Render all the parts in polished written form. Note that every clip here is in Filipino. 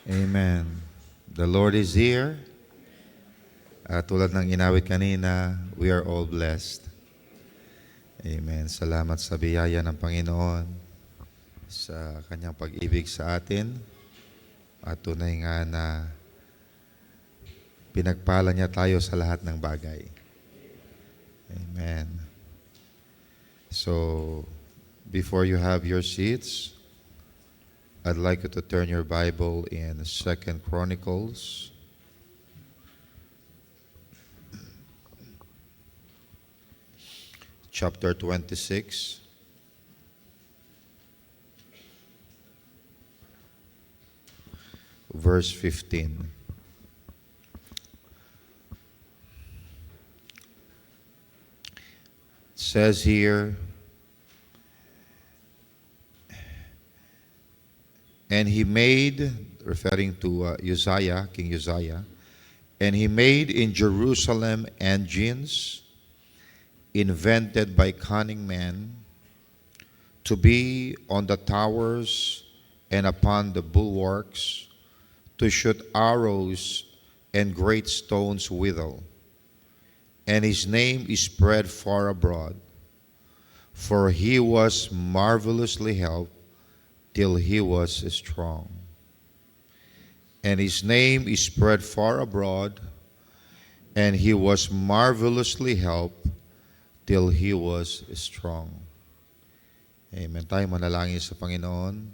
Amen. The Lord is here. Tulad ng inawit kanina, we are all blessed. Amen. Salamat sa biyaya ng Panginoon, sa kanyang pag-ibig sa atin. At tunay nga na pinagpala niya tayo sa lahat ng bagay. Amen. So, before you have your seats, I'd like you to turn your Bible in 2 Chronicles chapter 26. Verse 15. It says here, and he made, referring to Uzziah, King Uzziah, and he made in Jerusalem engines invented by cunning men to be on the towers and upon the bulwarks, to shoot arrows and great stones withal. And his name is spread far abroad, for he was marvelously helped till he was strong. And his name is spread far abroad, and he was marvelously helped till he was strong. Amen. Tayo manalangin sa Panginoon.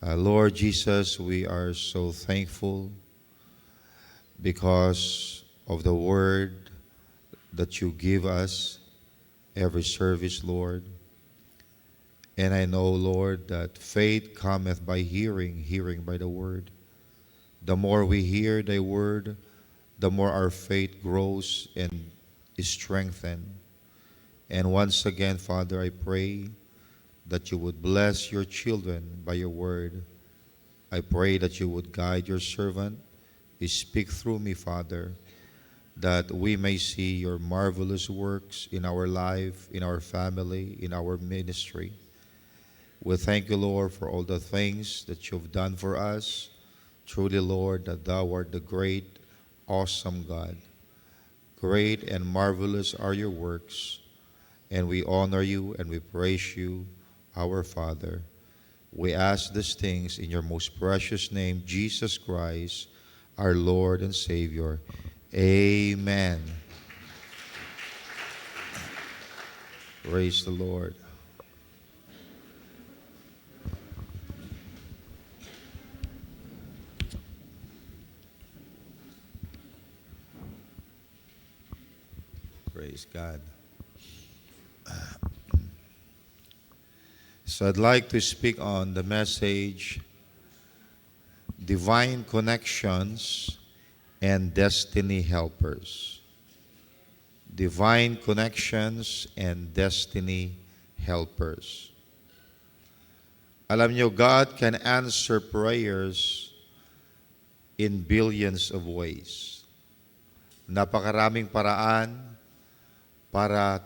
Lord Jesus, we are so thankful because of the word that you give us every service, Lord. And I know, Lord, that faith cometh by hearing, hearing by the word. The more we hear thy word, the more our faith grows and is strengthened. And once again, Father, I pray that you would bless your children by your word. I pray that you would guide your servant. You speak through me, Father, that we may see your marvelous works in our life, in our family, in our ministry. We thank you, Lord, for all the things that you've done for us. Truly, Lord, that thou art the great, awesome God. Great and marvelous are your works, and we honor you and we praise you, our Father. We ask these things in your most precious name, Jesus Christ, our Lord and Savior. Amen. Praise the Lord. Praise God. So I'd like to speak on the message, Divine Connections and Destiny Helpers. Divine Connections and Destiny Helpers. Alam nyo, God can answer prayers in billions of ways. Napakaraming paraan para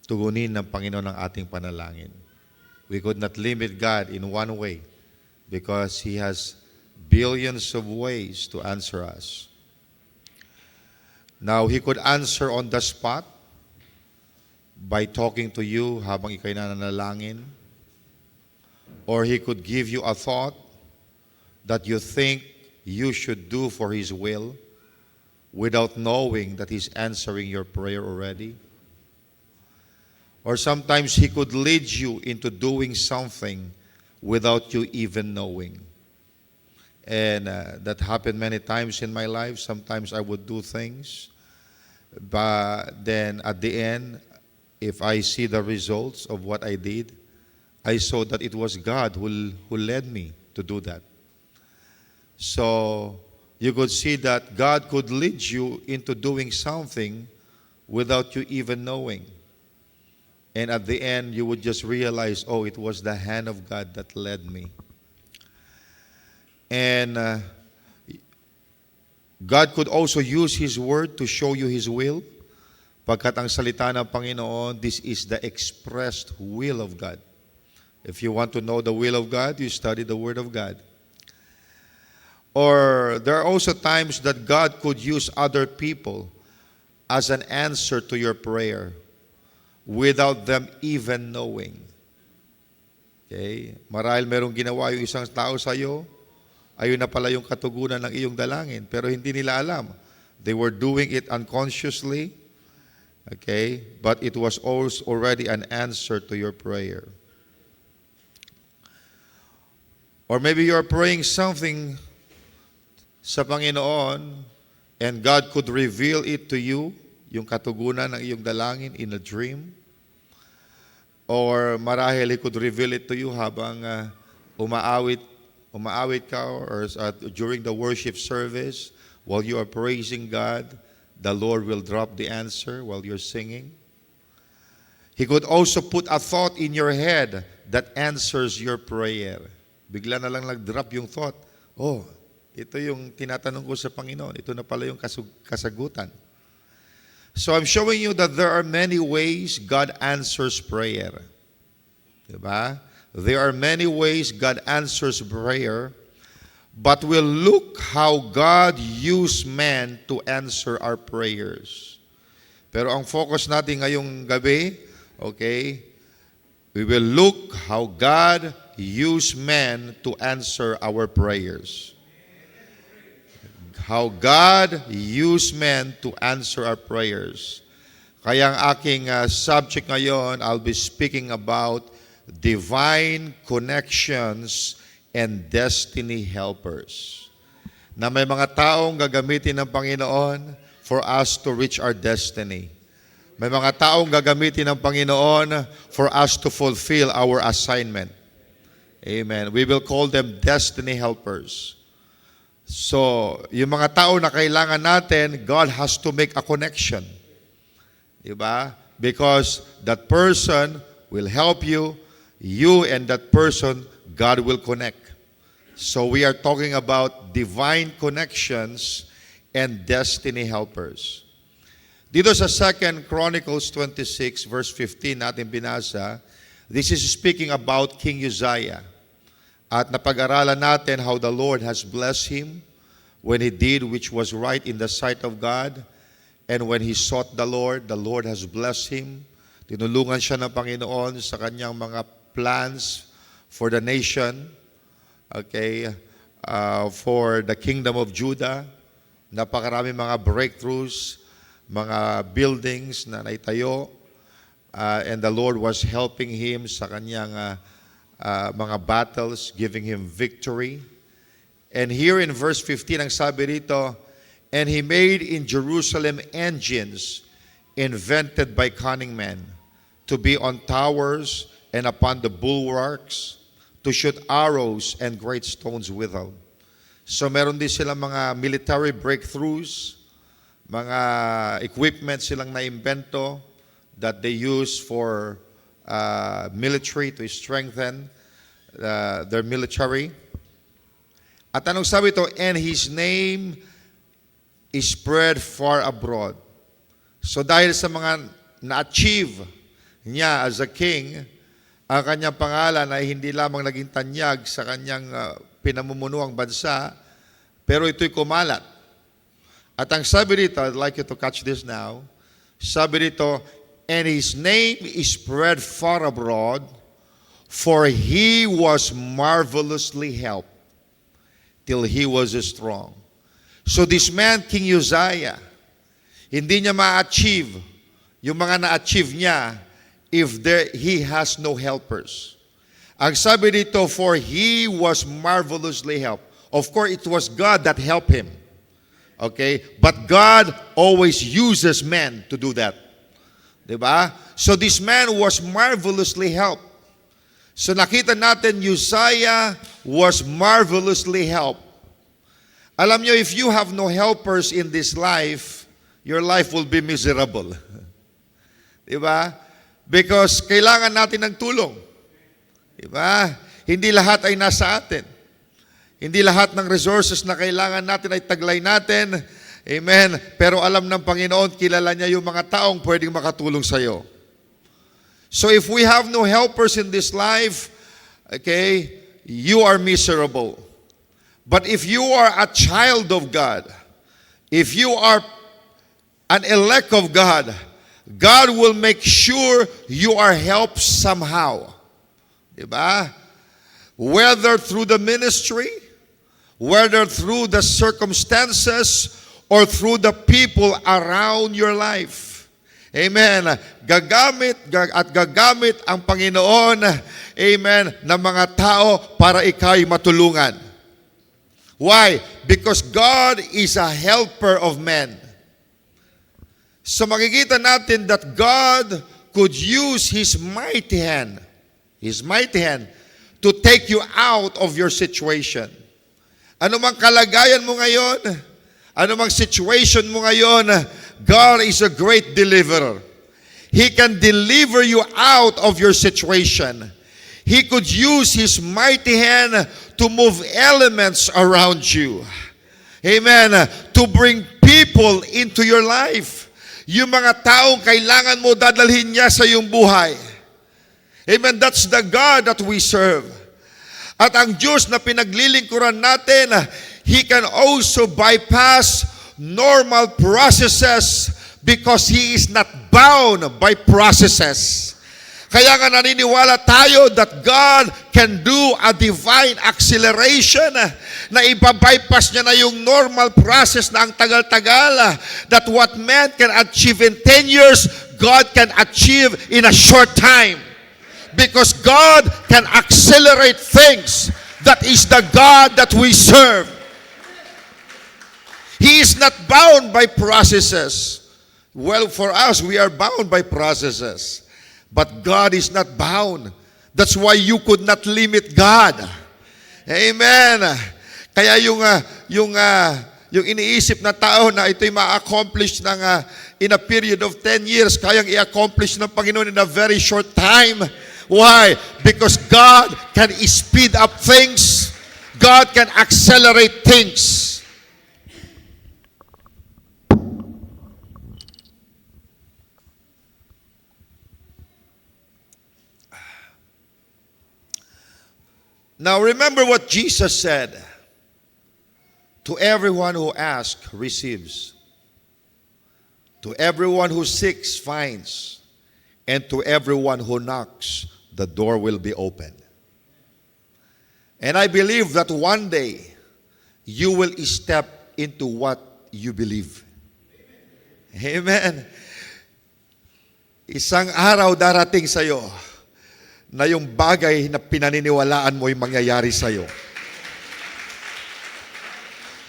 tugunin ng Panginoon ang ating panalangin. We could not limit God in one way because He has billions of ways to answer us. Now, He could answer on the spot by talking to you habang ikaw'y nananalangin, or He could give you a thought that you think you should do for His will without knowing that He's answering your prayer already. Or sometimes He could lead you into doing something without you even knowing. And that happened many times in my life. Sometimes I would do things, but then at the end, if I see the results of what I did, I saw that it was God who led me to do that. So you could see that God could lead you into doing something without you even knowing. And at the end, you would just realize, oh, it was the hand of God that led me. And God could also use His word to show you His will. Pagkat ang salita ng Panginoon, this is the expressed will of God. If you want to know the will of God, you study the Word of God. Or there are also times that God could use other people as an answer to your prayer without them even knowing. Okay? Marahil merong ginawa yung isang tao sa iyo, ayun na pala yung katugunan ng iyong dalangin, pero hindi nila alam. They were doing it unconsciously, okay? But it was already an answer to your prayer. Or maybe you're praying something sa Panginoon and God could reveal it to you, yung katugunan ng iyong dalangin in a dream. Or marahil He could reveal it to you habang umaawit ka or during the worship service while you are praising God, the Lord will drop the answer while you're singing. He could also put a thought in your head that answers your prayer. Bigla na lang nag-drop yung thought, oh, ito yung tinatanong ko sa Panginoon. Ito na pala yung kasagutan. So I'm showing you that there are many ways God answers prayer. Diba? There are many ways God answers prayer, but we'll look how God used man to answer our prayers. Pero ang focus natin ngayong gabi, okay, we will look how God used man to answer our prayers. How God used men to answer our prayers. Kaya ang aking subject ngayon, I'll be speaking about divine connections and destiny helpers. Na may mga taong gagamitin ng Panginoon for us to reach our destiny. May mga taong gagamitin ng Panginoon for us to fulfill our assignment. Amen. We will call them destiny helpers. So, yung mga tao na kailangan natin, God has to make a connection. Diba? Because that person will help you and that person, God will connect. So, we are talking about divine connections and destiny helpers. Dito sa 2 Chronicles 26 verse 15 natin binasa, this is speaking about King Uzziah. At napag-aralan natin how the Lord has blessed him when he did which was right in the sight of God. And when he sought the Lord has blessed him. Tinulungan siya ng Panginoon sa kanyang mga plans for the nation, okay, for the kingdom of Judah. Napakarami mga breakthroughs, mga buildings na naitayo. And the Lord was helping him sa kanyang mga battles, giving him victory. And here in verse 15, ang sabi rito, and he made in Jerusalem engines invented by cunning men to be on towers and upon the bulwarks, to shoot arrows and great stones withal. So meron din silang mga military breakthroughs, mga equipment silang naimbento that they use for military to strengthen their military. At anong sabi ito? And his name is spread far abroad. So dahil sa mga na-achieve niya as a king, ang kanyang pangalan ay hindi lamang naging tanyag sa kanyang pinamumunuang bansa, pero ito'y kumalat. At ang sabi dito, I'd like you to catch this now, sabi dito, and his name is spread far abroad, for he was marvelously helped till he was strong. So this man, King Uzziah, hindi niya ma-achieve yung mga na-achieve niya if he has no helpers. Ang sabi dito, for he was marvelously helped. Of course, it was God that helped him. Okay? But God always uses men to do that. Diba? So this man was marvelously helped. So nakita natin, Uzziah was marvelously helped. Alam nyo, if you have no helpers in this life, your life will be miserable. Diba? Because kailangan natin ng tulong. Diba? Hindi lahat ay nasa atin. Hindi lahat ng resources na kailangan natin ay taglay natin. Amen. Pero alam ng Panginoon, kilala niya yung mga taong pwedeng makatulong sa iyo. So if we have no helpers in this life, okay, you are miserable. But if you are a child of God, if you are an elect of God, God will make sure you are helped somehow. Diba? Whether through the ministry, whether through the circumstances, or through the people around your life. Amen. Gagamit ang Panginoon, amen, ng mga tao para ikaw'y matulungan. Why? Because God is a helper of men. So makikita natin that God could use His mighty hand to take you out of your situation. Ano mang kalagayan mo ngayon, ano mang situation mo ngayon, God is a great deliverer. He can deliver you out of your situation. He could use His mighty hand to move elements around you. Amen. To bring people into your life. Yung mga taong kailangan mo, dadalhin niya sa iyong buhay. Amen. That's the God that we serve. At ang Diyos na pinaglilingkuran natin, He can also bypass normal processes because He is not bound by processes. Kaya nga naniniwala tayo that God can do a divine acceleration na ibabypass niya na yung normal process na ang tagal-tagal, that what man can achieve in 10 years, God can achieve in a short time. Because God can accelerate things. That is the God that we serve. He is not bound by processes. Well, for us, we are bound by processes. But God is not bound. That's why you could not limit God. Amen. Kaya yung iniisip na tao na ito'y ma-accomplish in a period of 10 years, kayang i-accomplish ng Panginoon in a very short time. Why? Because God can speed up things. God can accelerate things. Now remember what Jesus said. To everyone who asks, receives. To everyone who seeks, finds. And to everyone who knocks, the door will be opened. And I believe that one day, you will step into what you believe. Amen. Isang araw darating sa'yo na yung bagay na pinaniniwalaan mo ay mangyayari sa'yo.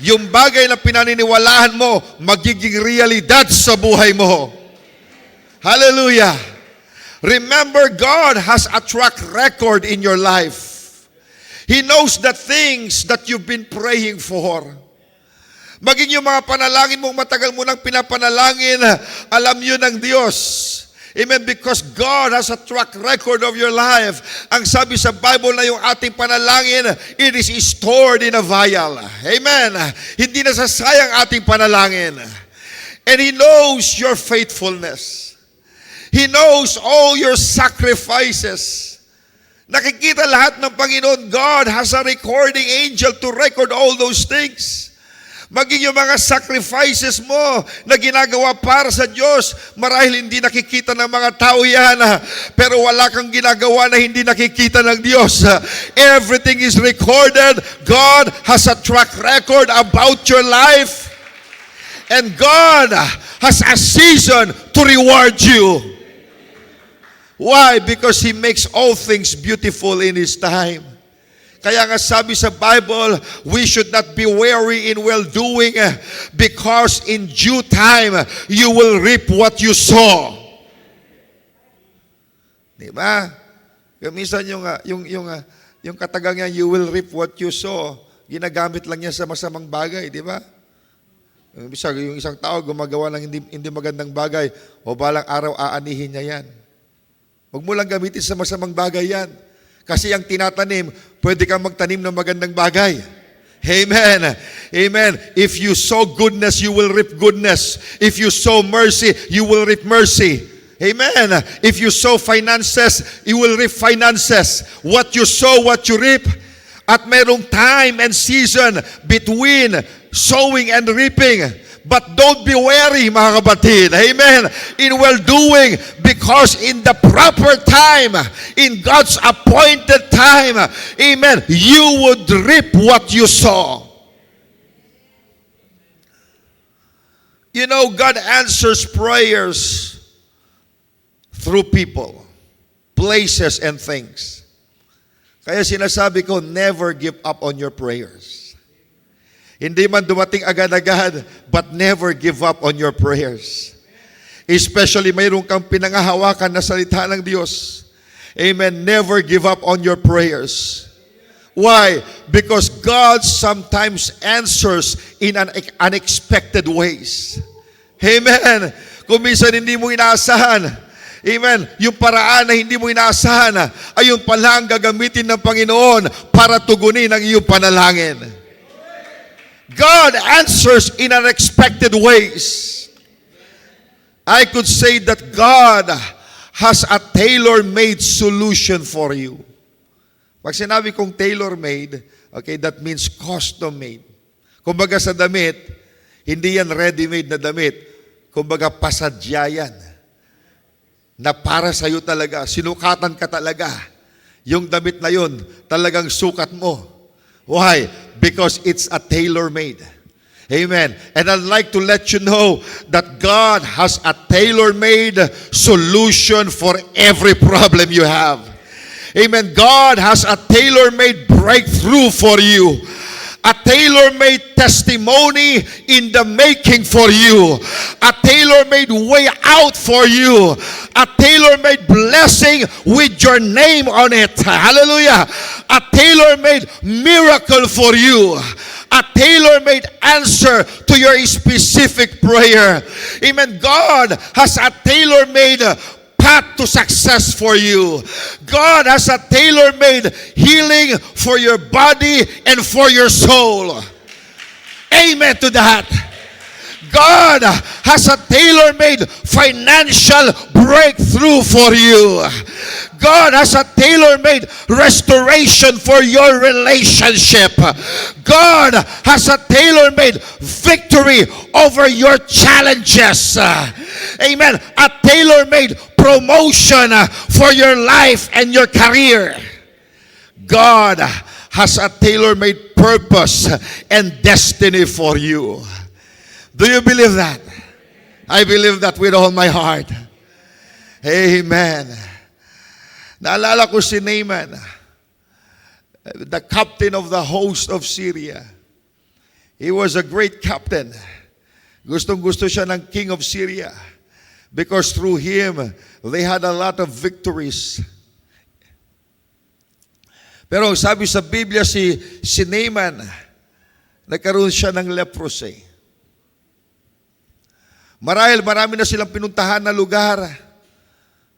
Yung bagay na pinaniniwalaan mo, magiging realidad sa buhay mo. Hallelujah! Remember, God has a track record in your life. He knows the things that you've been praying for. Maging yung mga panalangin mong matagal mo nang pinapanalangin, alam yun ng Diyos. Amen. Because God has a track record of your life. Ang sabi sa Bible na yung ating panalangin, it is stored in a vial. Amen. Hindi nasasayang ating panalangin. And He knows your faithfulness. He knows all your sacrifices. Nakikita lahat ng Panginoon. God has a recording angel to record all those things. Maging yung mga sacrifices mo na ginagawa para sa Diyos, marahil hindi nakikita ng mga tao yan, pero wala kang ginagawa na hindi nakikita ng Diyos. Everything is recorded. God has a track record about your life. And God has a season to reward you. Why? Because He makes all things beautiful in His time. Kaya nga sabi sa Bible, we should not be weary in well-doing because in due time, you will reap what you sow. Diba? Minsan yung katagang niya, you will reap what you sow, ginagamit lang niya sa masamang bagay, diba? Yung isang tao gumagawa ng hindi magandang bagay, o balang araw aanihin niya yan. Huwag mo lang gamitin sa masamang bagay yan. Kasi ang tinatanim, pwede kang magtanim ng magandang bagay. Amen. Amen. If you sow goodness, you will reap goodness. If you sow mercy, you will reap mercy. Amen. If you sow finances, you will reap finances. What you sow, what you reap. At mayroong time and season between sowing and reaping. But don't be weary, mga kapatid. Amen. In well-doing, because in the proper time, in God's appointed time, amen, you would reap what you sow. You know, God answers prayers through people, places, and things. Kaya sinasabi ko, never give up on your prayers. Hindi man dumating agad-agad, but never give up on your prayers. Especially mayroon kang pinangahawakan na salita ng Diyos. Amen. Never give up on your prayers. Why? Because God sometimes answers in unexpected ways. Amen. Kung minsan hindi mo inaasahan, amen, yung paraan na hindi mo inaasahan, ay yung pala ang gagamitin ng Panginoon para tugunin ang iyong panalangin. God answers in unexpected ways. I could say that God has a tailor-made solution for you. Pag sinabi kong tailor-made, okay, that means custom-made. Kumbaga sa damit, hindi yan ready-made na damit. Kumbaga pasadya yan. Na para sa'yo talaga, sinukatan ka talaga. Yung damit na yun, talagang sukat mo. Why? Because it's a tailor-made. Amen. And I'd like to let you know that God has a tailor-made solution for every problem you have. Amen. God has a tailor-made breakthrough for you. A tailor-made testimony in the making for you. A tailor-made way out for you. A tailor-made blessing with your name on it. Hallelujah. A tailor-made miracle for you. A tailor-made answer to your specific prayer. Amen. God has a tailor-made path to success for you. God has a tailor-made healing for your body and for your soul. Amen to that. God has a tailor-made financial breakthrough for you. God has a tailor-made restoration for your relationship. God has a tailor-made victory over your challenges. Amen. A tailor-made promotion for your life and your career. God has a tailor-made purpose and destiny for you. Do you believe that? I believe that with all my heart. Amen. Naalala ko si Naaman, the captain of the host of Syria. He was a great captain. Gustong-gusto siya ng king of Syria because through him, they had a lot of victories. Pero sabi sa Biblia, si Naaman, nagkaroon siya ng leprosy. Marahil marami na silang pinuntahan na lugar.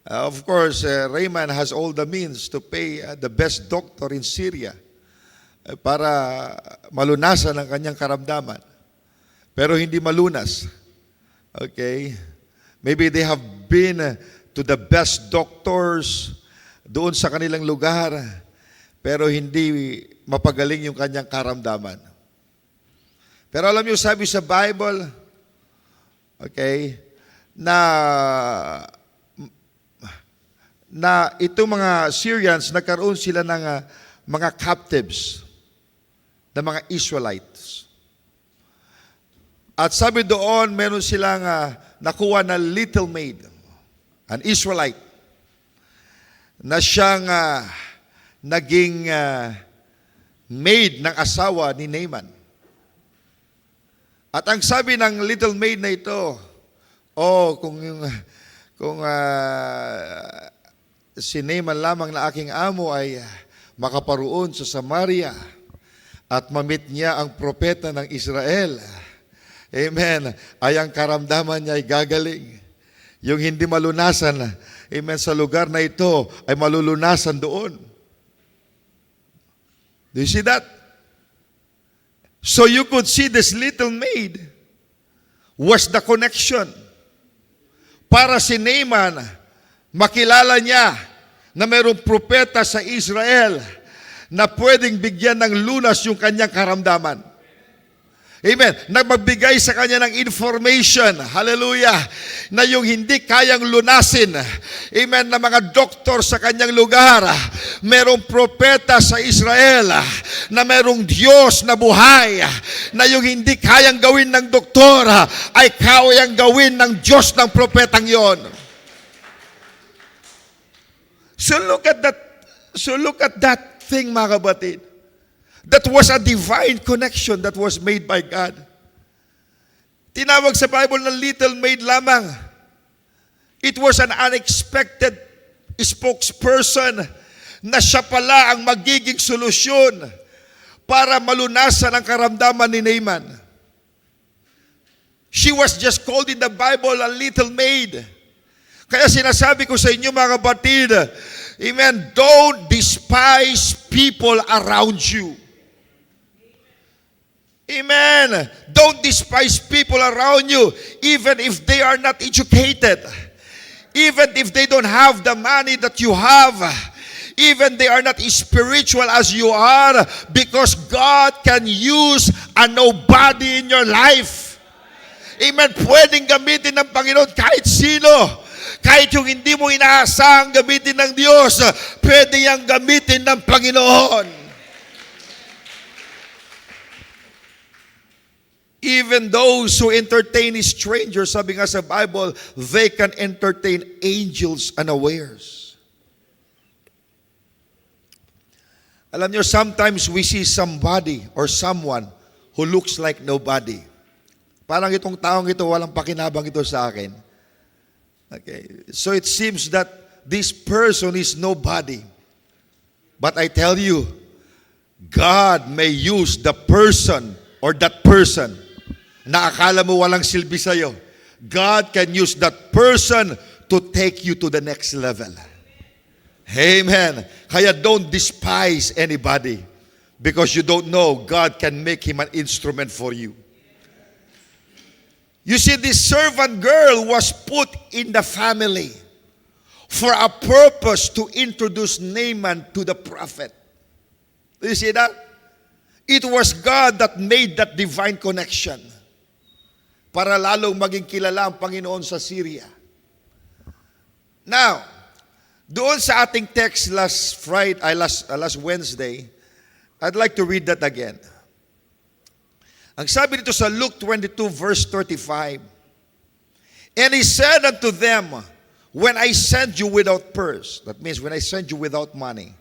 Of course, Naaman has all the means to pay the best doctor in Syria para malunasan ang kanyang karamdaman. Pero hindi malunas. Okay? Maybe they have been to the best doctors doon sa kanilang lugar, pero hindi mapagaling yung kanyang karamdaman. Pero alam niyo, sabi sa Bible, okay, na itong mga Syrians, nagkaroon sila ng mga captives, ng mga Israelites. At sabi doon, meron silang nakuha na little maid, an Israelite, na siyang naging maid ng asawa ni Naaman. At ang sabi ng little maid na ito, kung si Naaman lamang na aking amo ay makaparoon sa Samaria at mamit niya ang propeta ng Israel, amen, ay ang karamdaman niya ay gagaling. Yung hindi malunasan, amen, sa lugar na ito ay malulunasan doon. Do you see that? So you could see this little maid was the connection para si Naaman makilala niya na mayroong propeta sa Israel na pwedeng bigyan ng lunas yung kanyang karamdaman. Amen. Nagbigay sa kanya ng information, hallelujah, na yung hindi kayang lunasin, amen, na mga doktor sa kanyang lugar. Merong propeta sa Israel na merong Diyos na buhay, na yung hindi kayang gawin ng doktor ay kayang gawin ng Diyos ng propetang yon. So look at that thing, mga kapatid. That was a divine connection that was made by God. Tinawag sa Bible na little maid lamang. It was an unexpected spokesperson na siya pala ang magiging solusyon para malunasan ang karamdaman ni Naaman. She was just called in the Bible a little maid. Kaya sinasabi ko sa inyo, mga kapatid, amen, don't despise people around you. Amen. Don't despise people around you, even if they are not educated, even if they don't have the money that you have, even they are not spiritual as you are, because God can use a nobody in your life. Amen. Pwedeng gamitin ng Panginoon kahit sino. Kahit yung hindi mo inaasahang gamitin ng Diyos, pwede yang gamitin ng Panginoon. Even those who entertain strangers, sabi nga sa Bible, they can entertain angels unawares. Alam nyo, sometimes we see somebody or someone who looks like nobody. Parang itong taong ito, walang pakinabang ito sa akin. Okay. So it seems that this person is nobody. But I tell you, God may use the person or that person na akala mo walang silbi sa'yo. God can use that person to take you to the next level. Amen. Kaya don't despise anybody because you don't know God can make him an instrument for you. You see, this servant girl was put in the family for a purpose to introduce Naaman to the prophet. Do you see that? It was God that made that divine connection para lalong maging kilala ang Panginoon sa Syria. Now, doon sa ating text last Wednesday, I'd like to read that again. Ang sabi dito sa Luke 22 verse 35, and he said unto them, when I send you without purse, that means when I send you without money,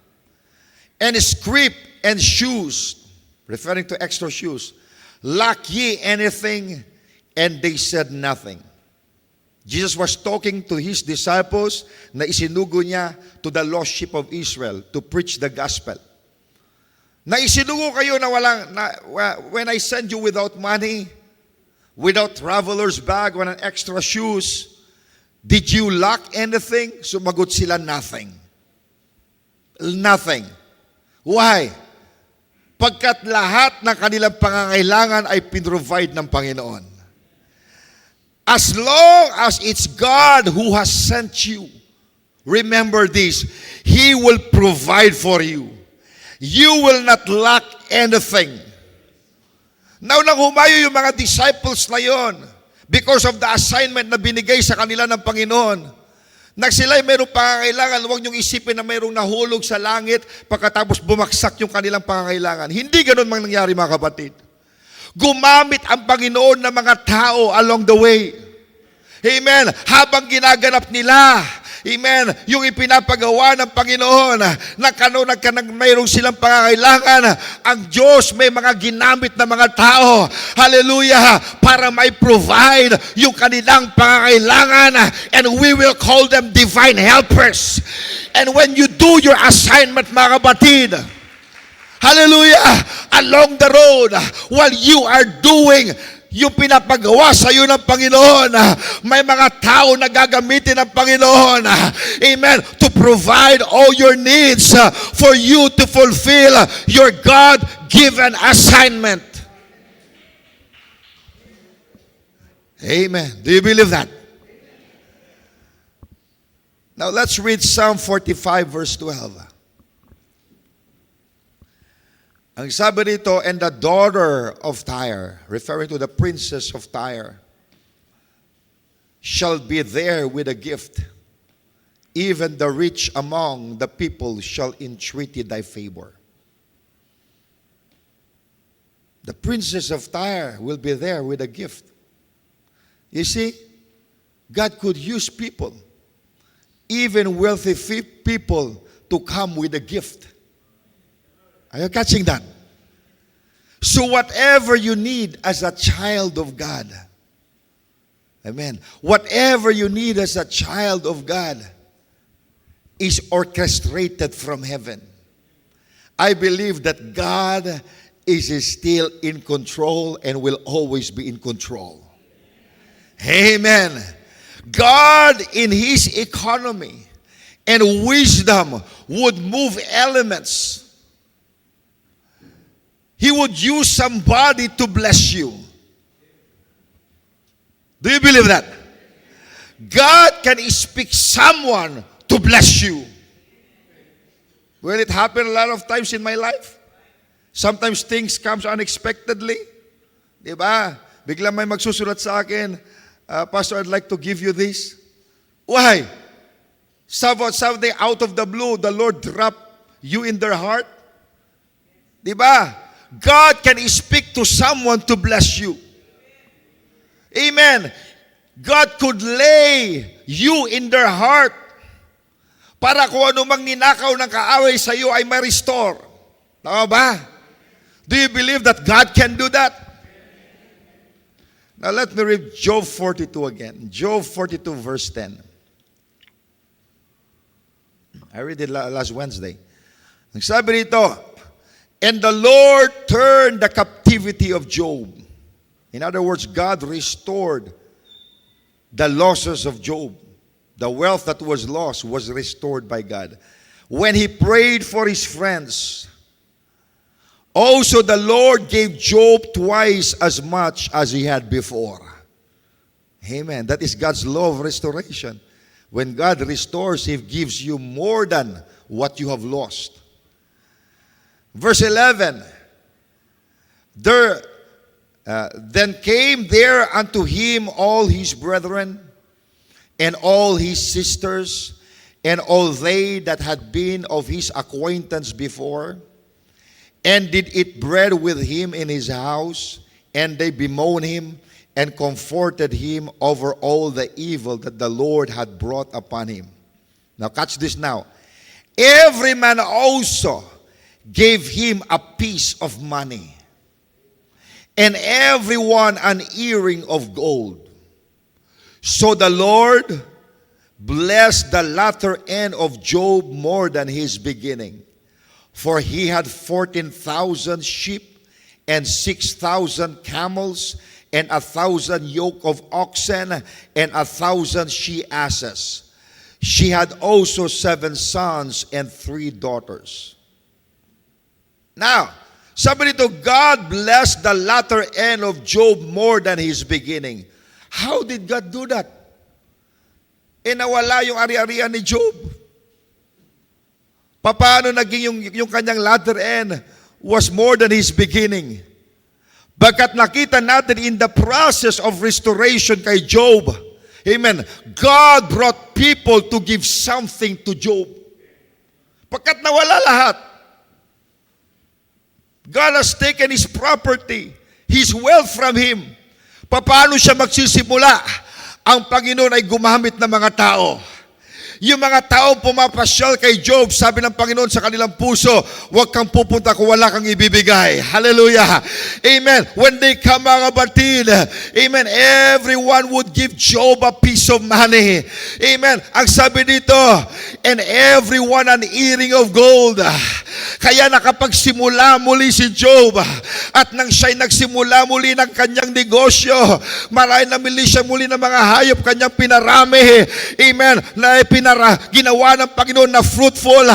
and scrip and shoes, referring to extra shoes, lack ye anything? And they said nothing. Jesus was talking to his disciples na isinugo niya to the lost sheep of Israel to preach the gospel. Na isinugo kayo na when I send you without money, without traveler's bag, without extra shoes, did you lack anything? Sumagot sila, nothing. Nothing. Why? Pagkat lahat ng kanilang pangangailangan ay pinrovide ng Panginoon. As long as it's God who has sent you, remember this, He will provide for you. You will not lack anything. Now, nang humayo yung mga disciples na yon, because of the assignment na binigay sa kanila ng Panginoon, nang sila'y mayroong pangangailangan, huwag niyong isipin na mayroong nahulog sa langit pagkatapos bumaksak yung kanilang pangangailangan. Hindi ganun mang nangyari, mga kapatid. Gumamit ang Panginoon ng mga tao along the way. Amen. Habang ginaganap nila, amen, yung ipinapagawa ng Panginoon na mayroong silang pangangailangan, ang Diyos may mga ginamit na mga tao, hallelujah, para may provide yung kanilang pangangailangan, and we will call them divine helpers. And when you do your assignment, mga kapatid, hallelujah, along the road, while you are doing yung pinapagawa sa iyo ng Panginoon, may mga tao na gagamitin ng Panginoon, amen, to provide all your needs for you to fulfill your God-given assignment. Amen. Do you believe that? Now let's read Psalm 45 verse 12. Ang sabi dito, and the daughter of Tyre, referring to the princess of Tyre, shall be there with a gift. Even the rich among the people shall entreat thy favor. The princess of Tyre will be there with a gift. You see, God could use people, even wealthy people, to come with a gift. Are you catching that? So whatever you need as a child of God, amen, whatever you need as a child of God is orchestrated from heaven. I believe that God is still in control and will always be in control. Amen. God in His economy and wisdom would move elements. He would use somebody to bless you. Do you believe that? God can speak someone to bless you. Well, it happened a lot of times in my life. Sometimes things comes unexpectedly. Diba? Bigla may magsusulat sa akin, Pastor, I'd like to give you this. Why? Someday out of the blue, the Lord dropped you in their heart. Diba? God can speak to someone to bless you. Amen. God could lay you in their heart para kung ano mang ninakaw ng kaaway sa iyo ay ma-restore. Tama ba? Do you believe that God can do that? Now let me read Job 42 again. Job 42 verse 10. I read it last Wednesday. Ang sabi rito, and the Lord turned the captivity of Job. In other words, God restored the losses of Job. The wealth that was lost was restored by God. When he prayed for his friends, also the Lord gave Job twice as much as he had before. Amen. That is God's law of restoration. When God restores, He gives you more than what you have lost. Verse 11, then came there unto him all his brethren, and all his sisters, and all they that had been of his acquaintance before, and did eat bread with him in his house, and they bemoaned him, and comforted him over all the evil that the Lord had brought upon him. Now catch this now. Every man also gave him a piece of money, and everyone an earring of gold. So the Lord blessed the latter end of Job more than his beginning. For he had 14,000 sheep, and 6,000 camels, and 1,000 yoke of oxen, and 1,000 she-asses. She had also 7 sons and 3 daughters. Now, sabi nito, God blessed the latter end of Job more than his beginning. How did God do that? Nawala yung ari-arian ni Job. Paano naging yung kanyang latter end was more than his beginning? Bagkat nakita natin in the process of restoration kay Job, amen, God brought people to give something to Job. Pagkat nawala lahat, God has taken his property, his wealth from him. Paano siya magsisimula? Ang Panginoon ay gumamit ng mga tao. Yung mga taong pumapasyal kay Job, sabi ng Panginoon sa kanilang puso, huwag kang pupunta kung wala kang ibibigay. Hallelujah. Amen. When they come, mga batid, amen, everyone would give Job a piece of money. Amen. Ang sabi dito, and everyone an earring of gold. Kaya nakapagsimula muli si Job, at nang siya'y nagsimula muli ng kanyang negosyo, marami namili siya muli ng mga hayop kanyang pinarami. Amen. Na ginawa ng Panginoon na fruitful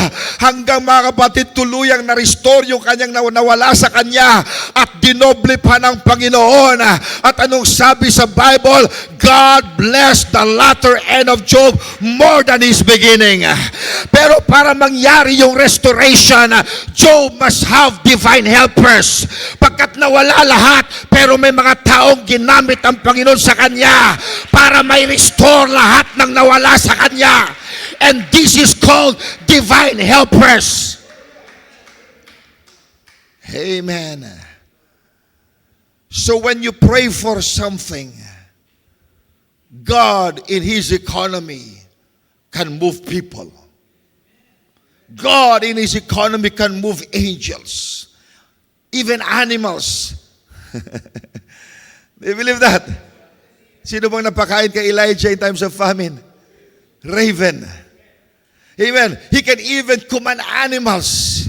hanggang mga kapatid tuluyang na-restore yung kanyang nawala sa kanya at dinoble pa ng Panginoon. At anong sabi sa Bible? God blessed the latter end of Job more than his beginning. Pero para mangyari yung restoration, Job must have divine helpers. Pagkat nawala lahat, pero may mga taong ginamit ang Panginoon sa kanya para may restore lahat ng nawala sa kanya. And this is called divine helpers. Amen. So when you pray for something, God in His economy can move people. God in His economy can move angels, even animals. Do you believe that? Sino bang napakain kay Elijah in times of famine? Raven. Amen. He can even command animals.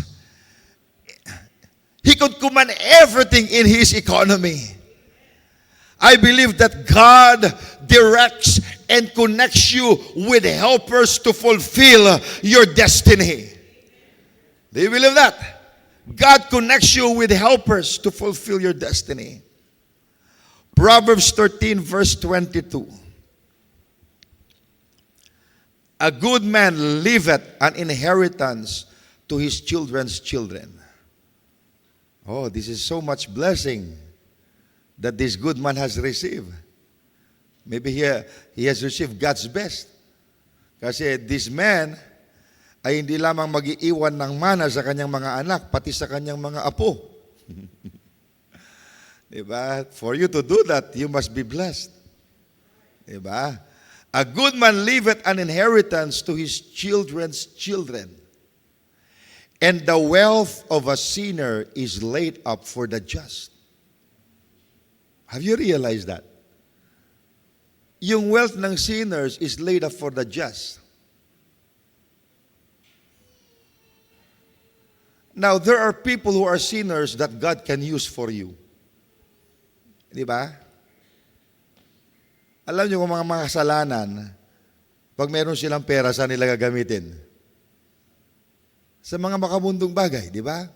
He could command everything in His economy. I believe that God directs and connects you with helpers to fulfill your destiny. Do you believe that? God connects you with helpers to fulfill your destiny. Proverbs 13 verse 22. A good man leaveth an inheritance to his children's children. Oh, this is so much blessing that this good man has received. Maybe he has received God's best. Kasi this man ay hindi lamang mag-iiwan ng mana sa kanyang mga anak, pati sa kanyang mga apo. Diba? For you to do that, you must be blessed. Diba? A good man leaveth an inheritance to his children's children, and the wealth of a sinner is laid up for the just. Have you realized that? Yung wealth ng sinners is laid up for the just. Now, there are people who are sinners that God can use for you. Di ba? Alam niyo kung mga kasalanan, pag meron silang pera, saan nila gagamitin? Sa mga makamundong bagay, di ba?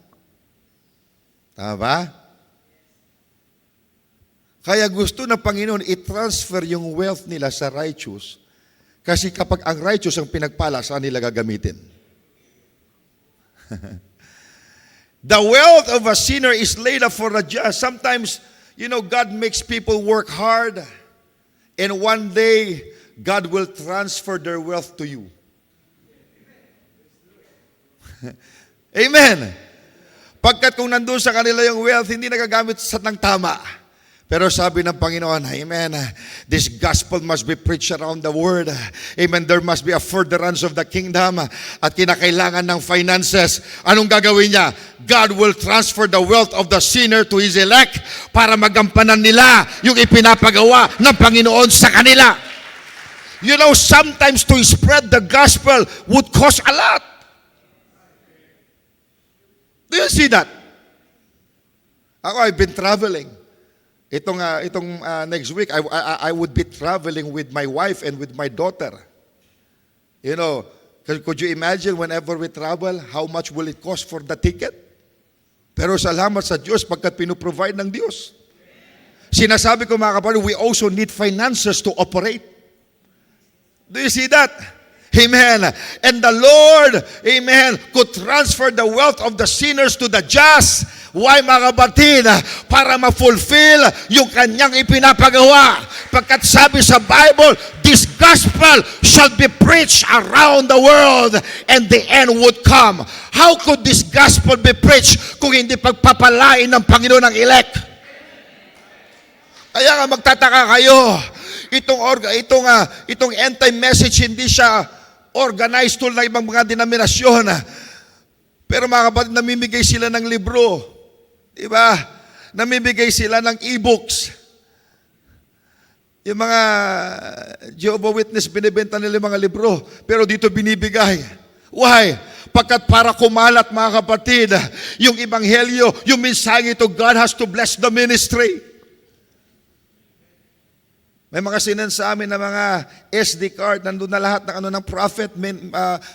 Tama ba? Kaya gusto ng Panginoon i-transfer yung wealth nila sa righteous. Kasi kapag ang righteous ang pinagpala, saan nila gagamitin? The wealth of a sinner is laid up for the just. Sometimes, God makes people work hard, and one day, God will transfer their wealth to you. Amen. Pagkat kung nandun sa kanila yung wealth, hindi nagagamit sa ng tama. Pero sabi ng Panginoon, amen, this gospel must be preached around the world. Amen, there must be a furtherance of the kingdom. At kinakailangan ng finances. Anong gagawin niya? God will transfer the wealth of the sinner to His elect para magampanan nila yung ipinapagawa ng Panginoon sa kanila. Sometimes to spread the gospel would cost a lot. Do you see that? I've been traveling. Itong next week, I would be traveling with my wife and with my daughter. Could you imagine whenever we travel, how much will it cost for the ticket? Pero salamat sa Diyos pagkat pinuprovide ng Diyos. Sinasabi ko mga kapatid, we also need finances to operate. Do you see that? Amen. And the Lord, amen, could transfer the wealth of the sinners to the just. Why, mga kapatid? Para ma-fulfill yung kanyang ipinapagawa. Pagkat sabi sa Bible, this gospel shall be preached around the world and the end would come. How could this gospel be preached kung hindi pagpapalain ng Panginoon ng elect? Kaya nga magtataka kayo, itong end time message hindi siya organized tool ng ibang mga denominasyon. Pero mga kapatid, namimigay sila ng libro. Diba? Namimigay sila ng e-books. Yung mga Jehovah Witness, binibenta nila yung mga libro. Pero dito binibigay. Why? Pagkat para kumalat, mga kapatid, yung ebanghelyo, yung mensahe ito, God has to bless the ministry. May mga sinan sa amin na mga SD card, nandun na lahat ng ng prophet,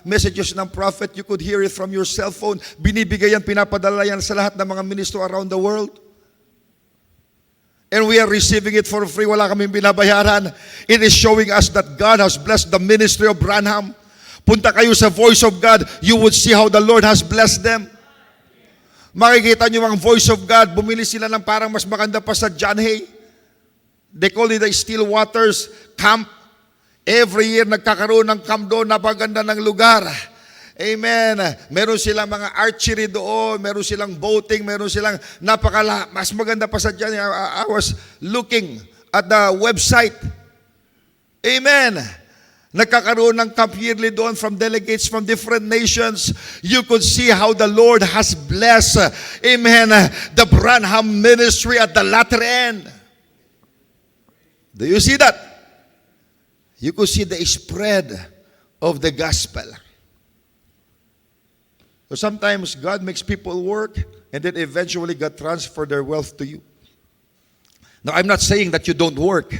messages ng prophet, you could hear it from your cell phone. Binibigay yan, pinapadala yan sa lahat ng mga ministro around the world. And we are receiving it for free, wala kaming binabayaran. It is showing us that God has blessed the ministry of Branham. Punta kayo sa Voice of God, you would see how the Lord has blessed them. Makikita nyo ang Voice of God, bumili sila ng parang mas maganda pa sa John Hay. They call it the Still Waters Camp. Every year nagkakaroon ng camp doon, napaganda ng lugar. Amen. Meron silang mga archery doon, meron silang boating, meron silang mas maganda pa sa dyan. I was looking at the website. Amen. Nagkakaroon ng camp yearly doon from delegates from different nations. You could see how the Lord has blessed, amen, the Branham ministry at the latter end. Do you see that? You could see the spread of the gospel. So sometimes God makes people work and then eventually God transfer their wealth to you. Now, I'm not saying that you don't work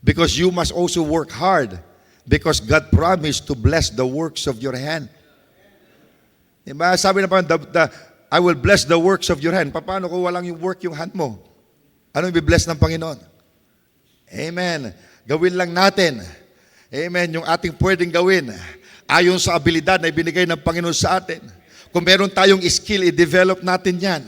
because you must also work hard because God promised to bless the works of your hand. Diba? Sabi na pa, I will bless the works of your hand. Paano kung walang yung work yung hand mo? Ano yung bless ng Panginoon? Amen. Gawin lang natin. Amen. Yung ating pwedeng gawin ayon sa abilidad na ibinigay ng Panginoon sa atin. Kung meron tayong skill, i-develop natin yan.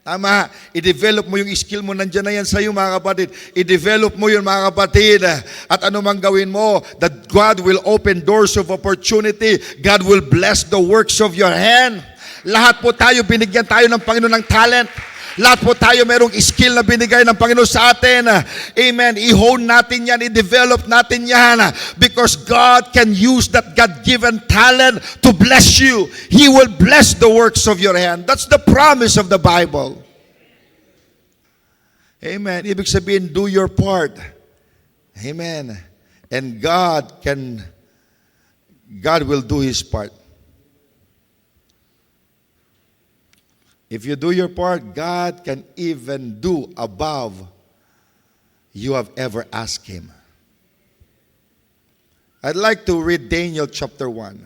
Tama. I-develop mo yung skill mo, nandiyan na yan sa iyo mga kapatid. I-develop mo yun mga kapatid. At ano mang gawin mo, that God will open doors of opportunity. God will bless the works of your hand. Lahat po tayo, binigyan tayo ng Panginoon ng talent. Lahat po tayo merong skill na binigay ng Panginoon sa atin. Amen. I-hone natin yan, i-develop natin yan. Because God can use that God-given talent to bless you. He will bless the works of your hand. That's the promise of the Bible. Amen. Ibig sabihin, do your part. Amen. And God will do His part. If you do your part, God can even do above you have ever asked Him. I'd like to read Daniel chapter 1.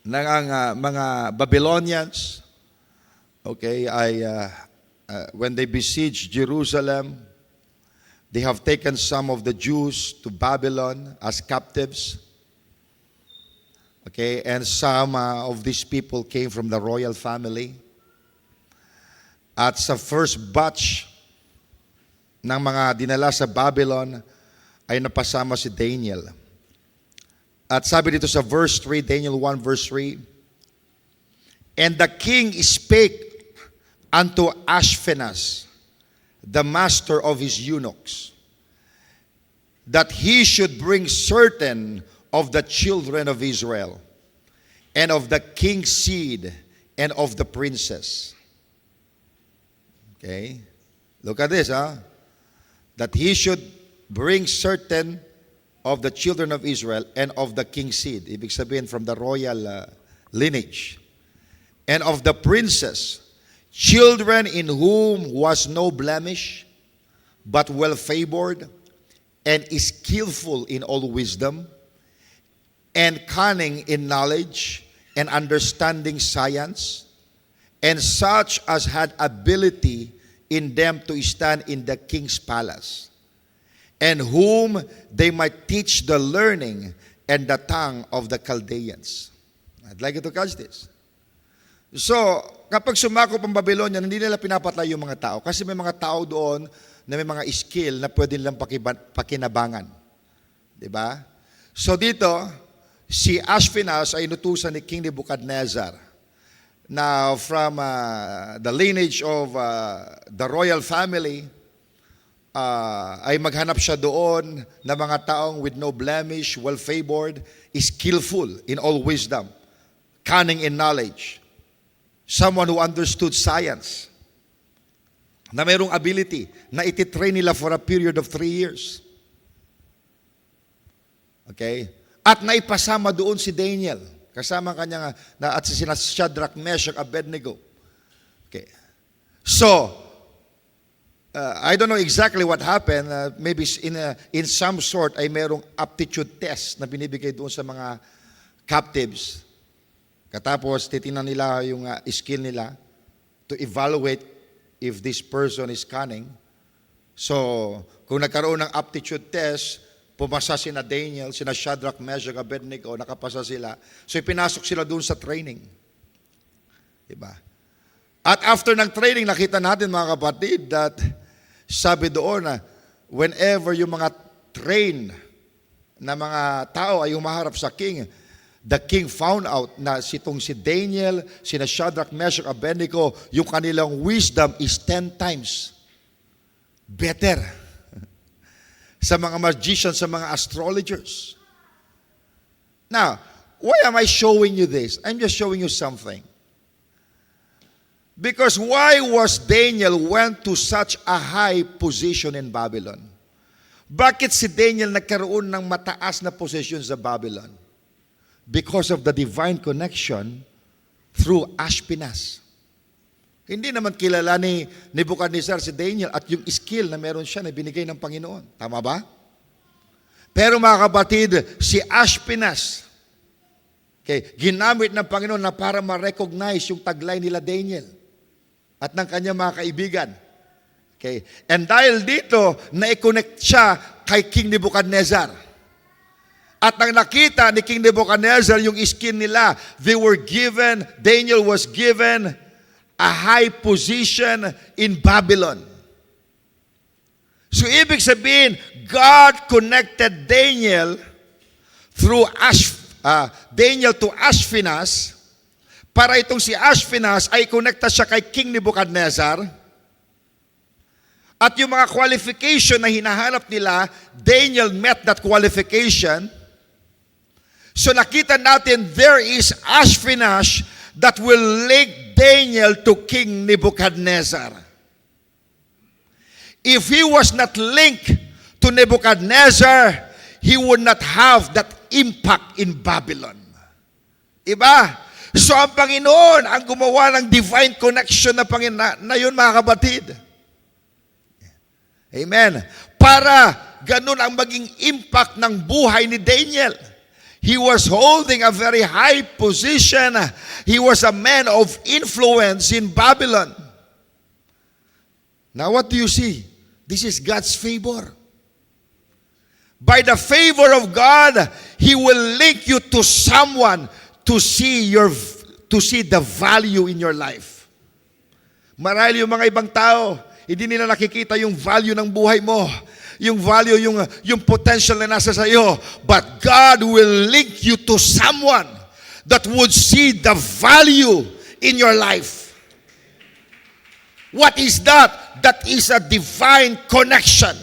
Mga Babylonians, okay, when they besieged Jerusalem, they have taken some of the Jews to Babylon as captives. Okay, and some of these people came from the royal family. At sa first batch ng mga dinala sa Babylon ay napasama si Daniel. At sabi dito sa verse 3, Daniel 1 verse 3, and the king spake unto Ashpenaz, the master of his eunuchs, that he should bring certain of the children of Israel, and of the king's seed, and of the princess. Okay? Look at this, that he should bring certain of the children of Israel, and of the king's seed. Ibig sabihin, from the royal lineage. And of the princess, children in whom was no blemish, but well favored, and skillful in all wisdom, and cunning in knowledge, and understanding science, and such as had ability in them to stand in the king's palace, and whom they might teach the learning and the tongue of the Chaldeans. I'd like you to catch this. So, kapag sumakop ang Babylonian, hindi nila pinapatay yung mga tao. Kasi may mga tao doon na may mga skill na pwede nilang pakinabangan. Diba? So dito, si Ashpenaz ay inutusan ni King Nebuchadnezzar na from the lineage of the royal family, ay maghanap siya doon na mga taong with no blemish, well-favored, skillful in all wisdom, cunning in knowledge, someone who understood science, na mayroong ability na ititrain nila for a period of 3 years. Okay? At naipasama doon si Daniel, kasama kanya at si Shadrach, Meshach, Abednego. Okay. So, I don't know exactly what happened. Maybe in some sort ay merong aptitude test na binibigay doon sa mga captives. Katapos, titingnan nila yung skill nila to evaluate if this person is cunning. So, kung nagkaroon ng aptitude test, pumasa sina Daniel, sina Shadrach, Meshach, Abednego, nakapasa sila. So, ipinasok sila doon sa training. Diba? At after ng training, nakita natin mga kapatid that sabi doon na whenever yung mga train na mga tao ay humaharap sa king, the king found out na si Daniel, sina Shadrach, Meshach, Abednego, yung kanilang wisdom is 10 times better sa mga magicians, sa mga astrologers. Now, why am I showing you this? I'm just showing you something. Because why was Daniel went to such a high position in Babylon? Bakit si Daniel nagkaroon ng mataas na position sa Babylon? Because of the divine connection through Ashpenaz. Hindi naman kilala ni Nebuchadnezzar si Daniel at yung skill na meron siya na binigay ng Panginoon. Tama ba? Pero mga kapatid, si Ashpenaz, ginamit ng Panginoon na para ma-recognize yung taglay nila Daniel at ng kanyang mga kaibigan. And dahil dito, na-connect siya kay King Nebuchadnezzar. At nang nakita ni King Nebuchadnezzar yung skin nila, Daniel was given a high position in Babylon. So ibig sabihin, God connected Daniel through Daniel to Ashpenaz, para itong si Ashpenaz ay connecta siya kay King Nebuchadnezzar. At yung mga qualification na hinahanap nila, Daniel met that qualification. So nakita natin, there is Ashpenaz that will link Daniel to King Nebuchadnezzar. If he was not linked to Nebuchadnezzar, he would not have that impact in Babylon. Iba? So ang Panginoon ang gumawa ng divine connection na yun mga kapatid. Amen. Para ganun ang maging impact ng buhay ni Daniel. He was holding a very high position. He was a man of influence in Babylon. Now what do you see? This is God's favor. By the favor of God, He will link you to someone to see the value in your life. Marahil yung mga ibang tao, hindi nila nakikita yung value ng buhay mo. Yung value, yung potential na nasa sayo. But God will link you to someone that would see the value in your life. What is that? That is a divine connection.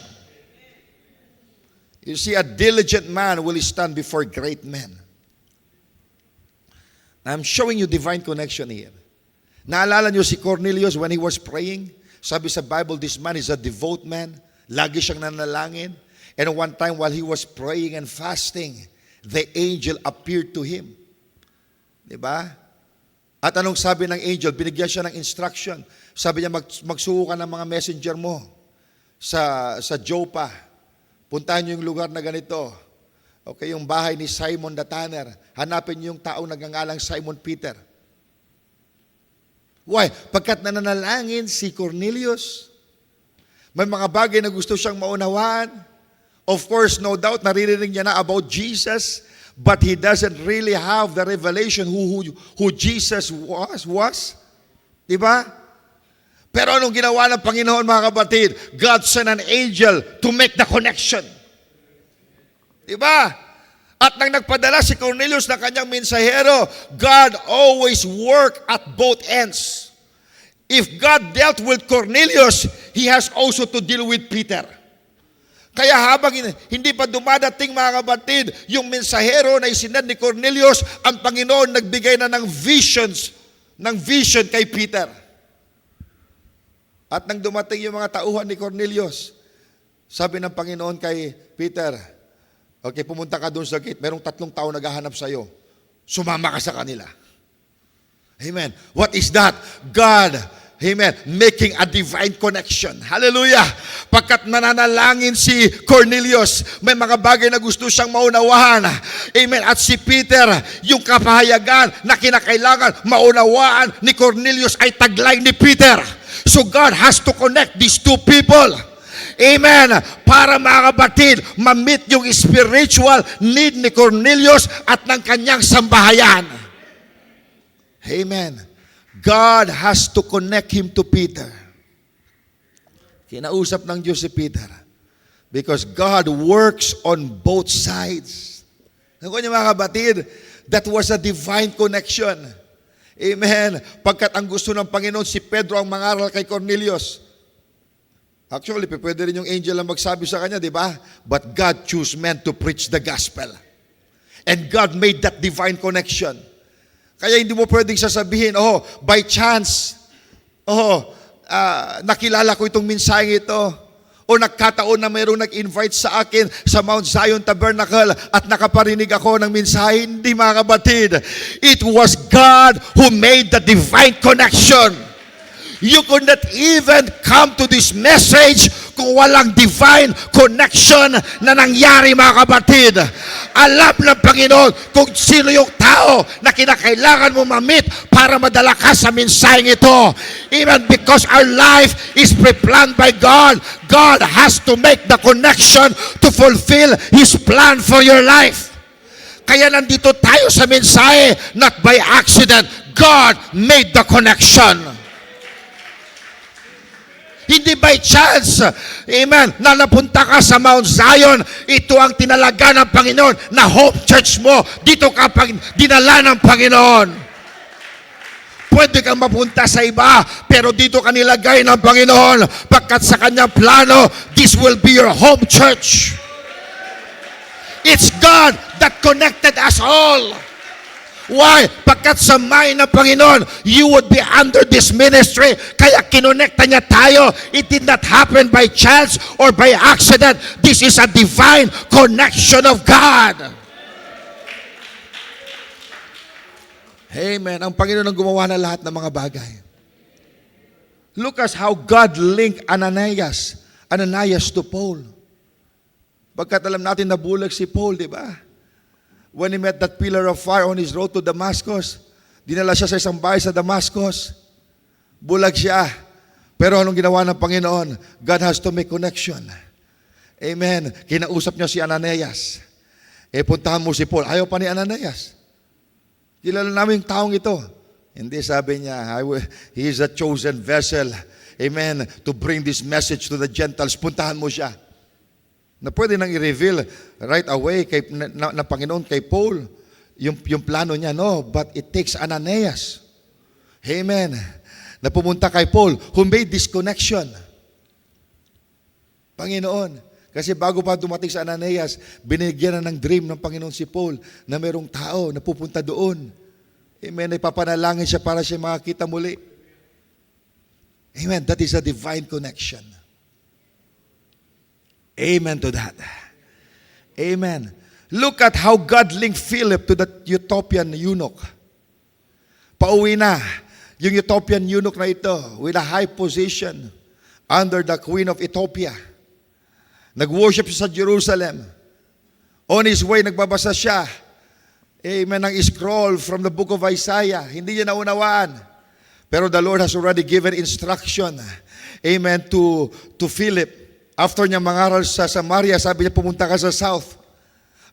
You see, a diligent man will stand before great men. I'm showing you divine connection here. Naalala niyo si Cornelius when he was praying? Sabi sa Bible, this man is a devout man. Lagi siyang nanalangin. And one time while he was praying and fasting, the angel appeared to him. Diba? At anong sabi ng angel? Binigyan siya ng instruction. Sabi niya, magsuko ka ng mga messenger mo sa Joppa. Puntahan niyo yung lugar na ganito. Okay, yung bahay ni Simon the Tanner. Hanapin niyo yung taong nagngangalang Simon Peter. Why? Pagkat nananalangin si Cornelius, may mga bagay na gusto siyang maunawaan. Of course, no doubt, naririnig niya na about Jesus, but he doesn't really have the revelation who Jesus was. Diba? Pero anong ginawa ng Panginoon, mga kapatid? God sent an angel to make the connection. Diba? At nang nagpadala si Cornelius ng kanyang mensahero, God always work at both ends. If God dealt with Cornelius, He has also to deal with Peter. Kaya habang hindi pa dumadating, mga kapatid, yung mensahero na isinad ni Cornelius, ang Panginoon nagbigay na ng vision kay Peter. At nang dumating yung mga tauhan ni Cornelius, sabi ng Panginoon kay Peter, okay, pumunta ka doon sa gate, merong 3 tao naghahanap sa'yo. Sumama ka sa kanila. Amen. What is that? God Amen. Making a divine connection. Hallelujah. Pagkat nananalangin si Cornelius, may mga bagay na gusto siyang maunawahan. Amen. At si Peter, yung kapahayagan na kinakailangan maunawaan ni Cornelius ay taglay ni Peter. So God has to connect these two people. Amen. Para mga kapatid, ma-meet yung spiritual need ni Cornelius at ng kanyang sambahayan. Amen. God has to connect him to Peter. Kinausap ng Diyos si Peter. Because God works on both sides. Naku niyo mga kapatid, that was a divine connection. Amen. Pagkat ang gusto ng Panginoon, si Pedro ang mangaral kay Cornelius. Actually, pwede rin yung angel ang magsabi sa kanya, di ba? But God chose men to preach the gospel. And God made that divine connection. Kaya hindi mo pwedeng sasabihin, by chance, nakilala ko itong mensaheng ito. O nagkataon na mayroong nag-invite sa akin sa Mount Zion Tabernacle at nakaparinig ako ng mensahe. Hindi mga kapatid. It was God who made the divine connection. You could not even come to this message kung walang divine connection na nangyari mga kapatid. Alam ng Panginoon kung sino yung tao na kinakailangan mo ma-meet para madala ka sa mensaheng ito. Even because our life is pre-planned by God, God has to make the connection to fulfill His plan for your life. Kaya nandito tayo sa mensahe, not by accident. God made the connection. Hindi by chance, amen, na napunta ka sa Mount Zion, ito ang tinalaga ng Panginoon na home church mo. Dito ka dinala ng Panginoon. Pwede kang mapunta sa iba, pero dito ka nilagay ng Panginoon. Pagkat sa kanyang plano, this will be your home church. It's God that connected us all. Why? Pagkat sa mind ng Panginoon, you would be under this ministry. Kaya kinonekta niya tayo. It did not happen by chance or by accident. This is a divine connection of God. Amen. Ang Panginoon ang gumawa na lahat ng mga bagay. Look at how God linked Ananias to Paul. Pagkat alam natin nabulag si Paul, di ba? When he met that pillar of fire on his road to Damascus, dinala siya sa isang bahay sa Damascus. Bulag siya. Pero anong ginawa ng Panginoon? God has to make connection. Amen. Kinausap niya si Ananias. Puntahan mo si Paul. Ayaw pa ni Ananias. Kilala namin yung taong ito. Hindi, sabi niya, he is a chosen vessel. Amen. To bring this message to the Gentiles. Puntahan mo siya. Na pwede nang i-reveal right away na Panginoon kay Paul yung plano niya. No, but it takes Ananias. Amen. Na pumunta kay Paul who made this connection. Panginoon. Kasi bago pa dumating sa Ananias, binigyan na ng dream ng Panginoon si Paul na mayroong tao na pupunta doon. Amen. Ipapanalangin siya para siya makakita muli. Amen. That is a divine connection. Amen to that. Amen. Look at how God linked Philip to the Ethiopian eunuch. Pauwi na yung Ethiopian eunuch na ito with a high position under the Queen of Ethiopia. Nag-worship siya sa Jerusalem. On his way, nagbabasa siya. Amen. Ng scroll from the book of Isaiah. Hindi niya naunawaan. Pero the Lord has already given instruction. Amen. To Philip. After niya mangaral sa Samaria, sabi niya pumunta ka sa south.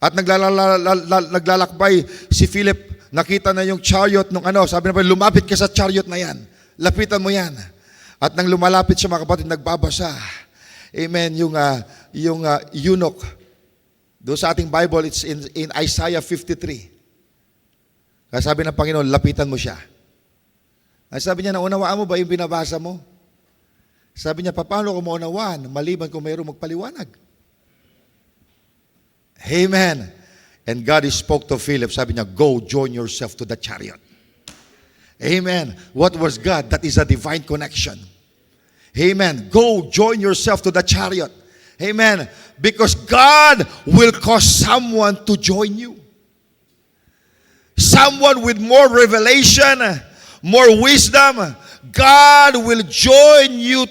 At naglalakbay si Philip, nakita na yung chariot nung sabi na lumapit ka sa chariot na yan. Lapitan mo yan. At nang lumalapit siya mga kapatid, nagbabasa. Amen. Yung eunuch. Doon sa ating Bible, it's in Isaiah 53. Kaya sabi ng Panginoon, lapitan mo siya. Ay sabi niya, naunawaan mo ba yung binabasa mo? Sabi niya, paano ko maunawaan? Maliban kung mayroong magpaliwanag. Amen. And God spoke to Philip. Sabi niya, go join yourself to the chariot. Amen. What was God? That is a divine connection. Amen. Go join yourself to the chariot. Amen. Because God will cause someone to join you. Someone with more revelation, more wisdom, God will join you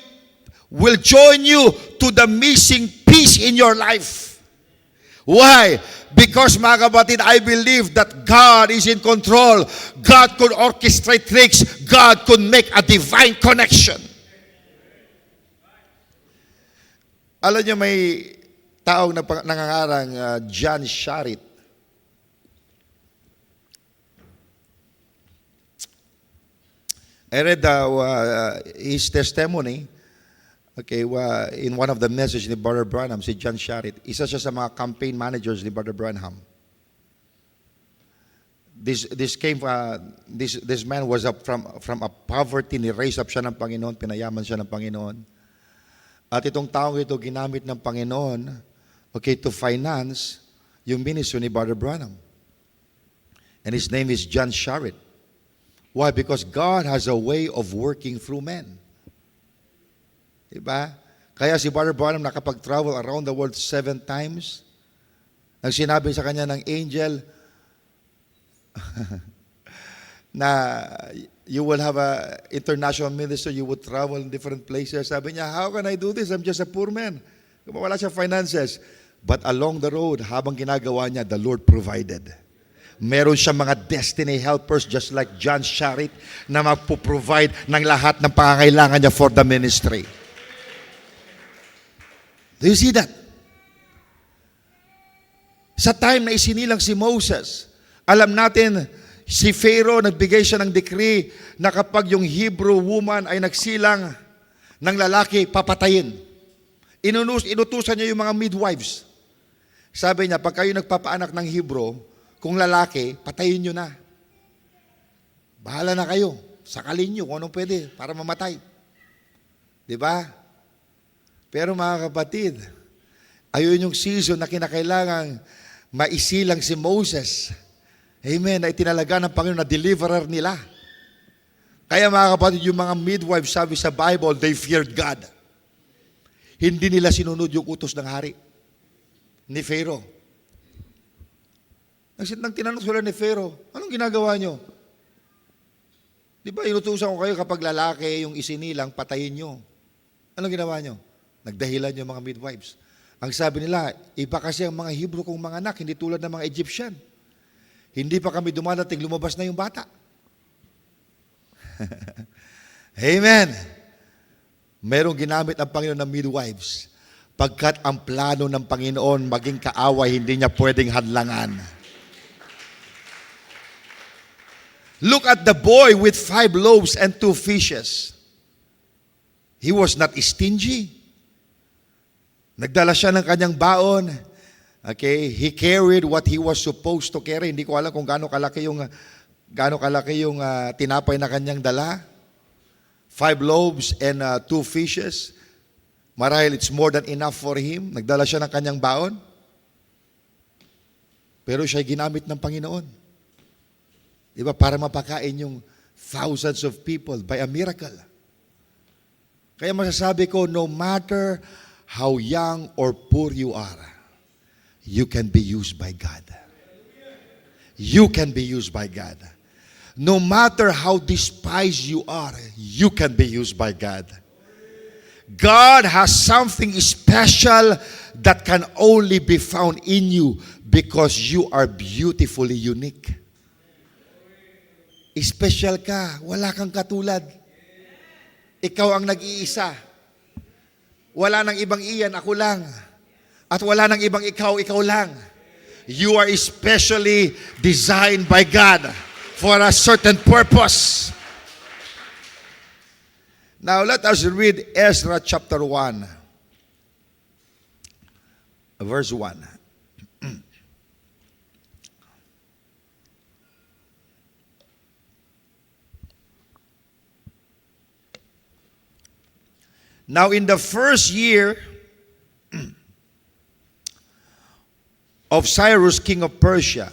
to the missing piece in your life. Why? Because mga kapatid, I believe that God is in control. God could orchestrate things. God could make a divine connection. Alam niyo, may taong nangangarang John Sharit. I read his testimony, okay, in one of the messages ni Brother Branham, si John Sharit. Isa siya sa mga campaign managers ni Brother Branham. This man was up from a poverty, ni-raise up siya ng Panginoon, pinayaman siya ng Panginoon. At itong taong ito ginamit ng Panginoon, okay, to finance yung ministry ni Brother Branham. And his name is John Sharit. Why? Because God has a way of working through men. Diba? Kaya si Brother Branham nakapag-travel around the world 7 times. Nang sinabi sa kanya ng angel na you will have a international minister, you would travel in different places. Sabi niya, how can I do this? I'm just a poor man. Wala siya finances. But along the road, habang ginagawa niya, the Lord provided. Meron siya mga destiny helpers just like John Sharit na magpo-provide ng lahat ng pangangailangan niya for the ministry. Do you see that? Sa time na isinilang si Moses, alam natin, si Pharaoh, nagbigay siya ng decree na kapag yung Hebrew woman ay nagsilang ng lalaki, papatayin. Inutusan niya yung mga midwives. Sabi niya, pag kayo nagpapaanak ng Hebrew, kung lalaki, patayin nyo na. Bahala na kayo. Sakalin nyo kung anong pwede para mamatay. Diba? Pero mga kapatid, ayun yung season na kinakailangan maisilang si Moses. Amen. Na itinalaga ng Panginoon na deliverer nila. Kaya mga kapatid, yung mga midwives, sabi sa Bible, they feared God. Hindi nila sinunod yung utos ng hari ni Pharaoh. Nang tinanong sila ni Pharaoh, anong ginagawa nyo? Di ba inutusan ko kayo kapag lalaki yung isinilang, patayin nyo. Anong ginawa nyo? Nagdahilan yung mga midwives. Ang sabi nila, iba kasi ang mga Hebrew kong mga anak, hindi tulad ng mga Egyptian. Hindi pa kami dumadating, lumabas na yung bata. Amen. Merong ginamit ang Panginoon ng midwives. Pagkat ang plano ng Panginoon maging kaaway, hindi niya pwedeng hadlangan. Look at the boy with 5 loaves and 2 fishes. He was not stingy. Nagdala siya ng kanyang baon. Okay, he carried what he was supposed to carry. Hindi ko alam kung gaano kalaki yung tinapay na kanyang dala. 5 loaves and 2 fishes. Marahil it's more than enough for him. Nagdala siya ng kanyang baon. Pero siya'y ginamit ng Panginoon. Diba? Para mapakain yung thousands of people by a miracle. Kaya masasabi ko, no matter how young or poor you are, you can be used by God. You can be used by God. No matter how despised you are, you can be used by God. God has something special that can only be found in you because you are beautifully unique. Special ka, wala kang katulad. Ikaw ang nag-iisa. Wala nang ibang iyan, ako lang. At wala nang ibang ikaw, ikaw lang. You are especially designed by God for a certain purpose. Now let us read Ezra chapter 1, verse 1. Now in the first year of Cyrus, king of Persia,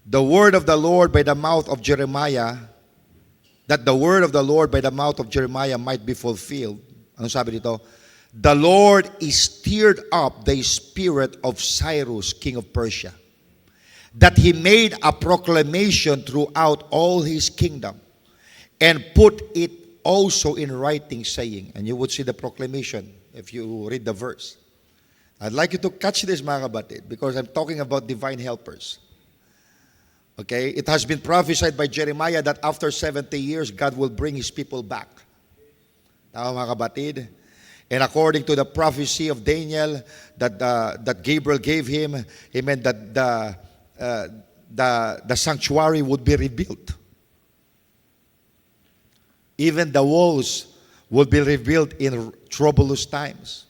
the word of the Lord by the mouth of Jeremiah, that the word of the Lord by the mouth of Jeremiah might be fulfilled. Ano sabi dito? The Lord stirred up the spirit of Cyrus, king of Persia, that he made a proclamation throughout all his kingdom and put it also in writing, saying, and you would see the proclamation if you read the verse. I'd like you to catch this, mga kabatid, because I'm talking about divine helpers. Okay? It has been prophesied by Jeremiah that after 70 years, God will bring His people back. Tama, mga kabatid? And according to the prophecy of Daniel that Gabriel gave him, amen, that the sanctuary would be rebuilt. Even the walls would be rebuilt in troublous times.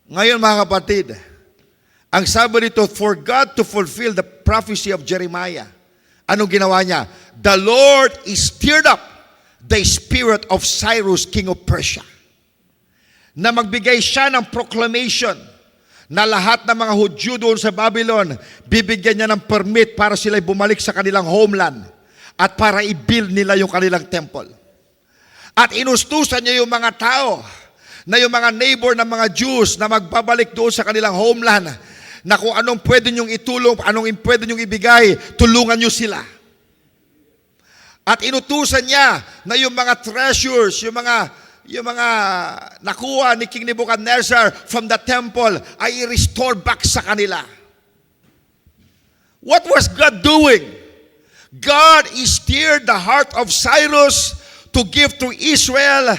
Ngayon, mga kapatid, ang sabi nito, for God to fulfill the prophecy of Jeremiah, anong ginawa niya? The Lord stirred up the spirit of Cyrus, king of Persia, na magbigay siya ng proclamation na lahat ng mga Hudyo doon sa Babylon, bibigyan niya ng permit para sila'y bumalik sa kanilang homeland at para i-build nila yung kanilang temple. At inustusan niya yung mga tao na yung mga neighbor ng mga Jews na magbabalik doon sa kanilang homeland, na kung anong pwede niyong itulong, anong pwede niyong ibigay, tulungan niyo sila. At inutusan niya na yung mga treasures, yung mga nakuha ni King Nebuchadnezzar from the temple ay i-restore back sa kanila. What was God doing? God stirred the heart of Cyrus to give to Israel,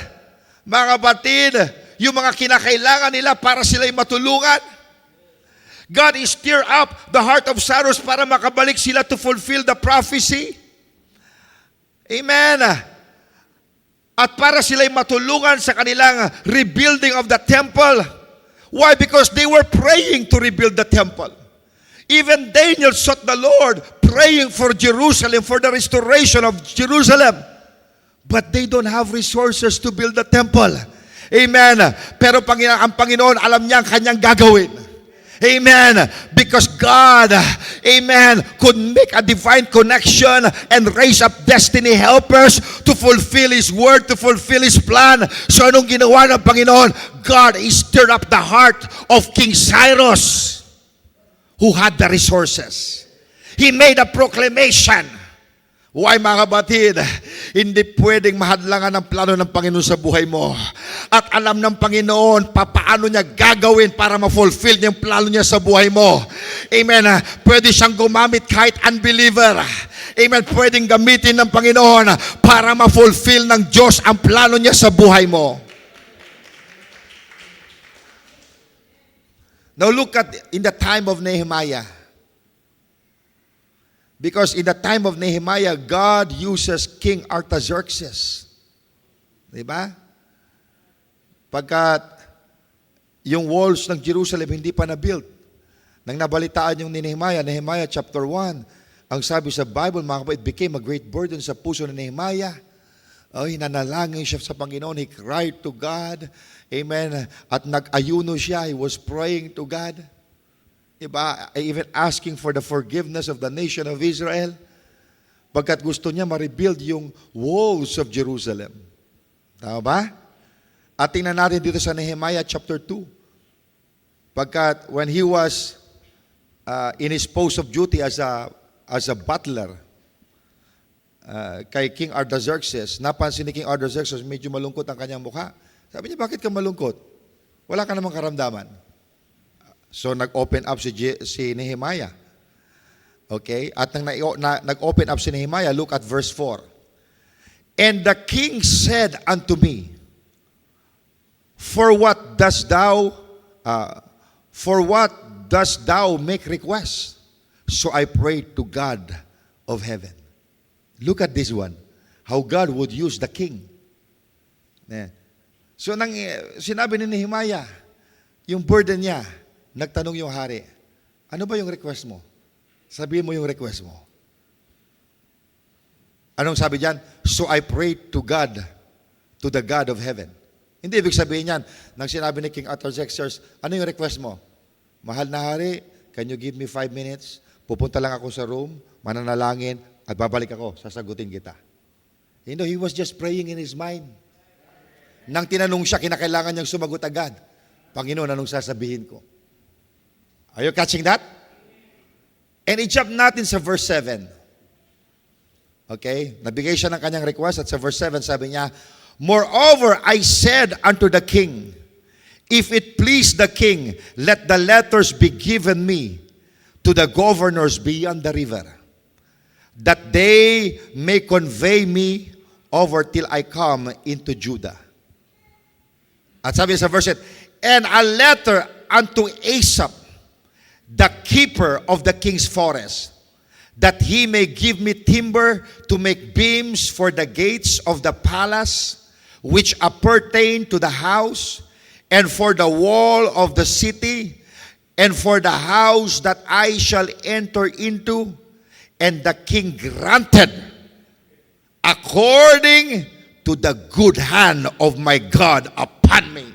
mga kapatid, yung mga kinakailangan nila para sila'y matulungan. God stirred up the heart of Cyrus para makabalik sila to fulfill the prophecy. Amen. At para sila'y matulungan sa kanilang rebuilding of the temple. Why? Because they were praying to rebuild the temple. Even Daniel sought the Lord, praying for Jerusalem, for the restoration of Jerusalem. But they don't have resources to build the temple. Amen. Pero ang Panginoon, alam niya ang kanyang gagawin. Amen. Because God, amen, could make a divine connection and raise up destiny helpers to fulfill His word, to fulfill His plan. So anong ginawa ng Panginoon? God stirred up the heart of King Cyrus, who had the resources. He made a proclamation. Why, mga kapatid? Hindi pwedeng mahadlangan ang plano ng Panginoon sa buhay mo. At alam ng Panginoon paano niya gagawin para ma-fulfill niya yung plano niya sa buhay mo. Amen. Pwede siyang gumamit kahit unbeliever. Amen. Pwedeng gamitin ng Panginoon para ma-fulfill ng Diyos ang plano niya sa buhay mo. Now look at in the time of Nehemiah. Because in the time of Nehemiah, God uses King Artaxerxes. Diba? Pagkat yung walls ng Jerusalem hindi pa na-build. Nang nabalitaan yung ni Nehemiah chapter 1, ang sabi sa Bible, mga kapatid, it became a great burden sa puso ni Nehemiah. Hinanalangin siya sa Panginoon. He cried to God. Amen. At nag-ayuno siya. He was praying to God. Diba? Even asking for the forgiveness of the nation of Israel. Pagkat gusto niya ma-rebuild yung walls of Jerusalem. Tama ba? At tingnan natin dito sa Nehemiah chapter 2. Pagkat when he was in his post of duty as a butler kay King Artaxerxes, napansin ni King Artaxerxes medyo malungkot ang kanyang mukha. Sabi niya, bakit ka malungkot? Wala ka namang karamdaman. So, nag-open up si Nehemiah. Okay? At nag-open up si Nehemiah, look at verse 4. And the king said unto me, For what dost thou make request? So I prayed to God of heaven. Look at this one. How God would use the king. So, sinabi ni Nehemiah, yung burden niya, nagtanong yung hari, ano ba yung request mo? Sabihin mo yung request mo. Anong sabi diyan? So I prayed to God, to the God of heaven. Hindi ibig sabihin yan, nang sinabi ni King Artaxerxes, ano yung request mo? Mahal na hari, can you give me 5 minutes? Pupunta lang ako sa room, mananalangin, at babalik ako, sasagutin kita. You know, he was just praying in his mind. Nang tinanong siya, kinakailangan niyang sumagot agad. Panginoon, anong sasabihin ko? Are you catching that? And i-jump natin sa verse 7. Okay? Nabigay siya ng kanyang request at sa verse 7 sabi niya, "Moreover, I said unto the king, if it please the king, let the letters be given me to the governors beyond the river, that they may convey me over till I come into Judah." At sabi sa verse 8, "And a letter unto Asaph, the keeper of the king's forest, that he may give me timber to make beams for the gates of the palace, which appertain to the house, and for the wall of the city, and for the house that I shall enter into." And the king granted according to the good hand of my God upon me.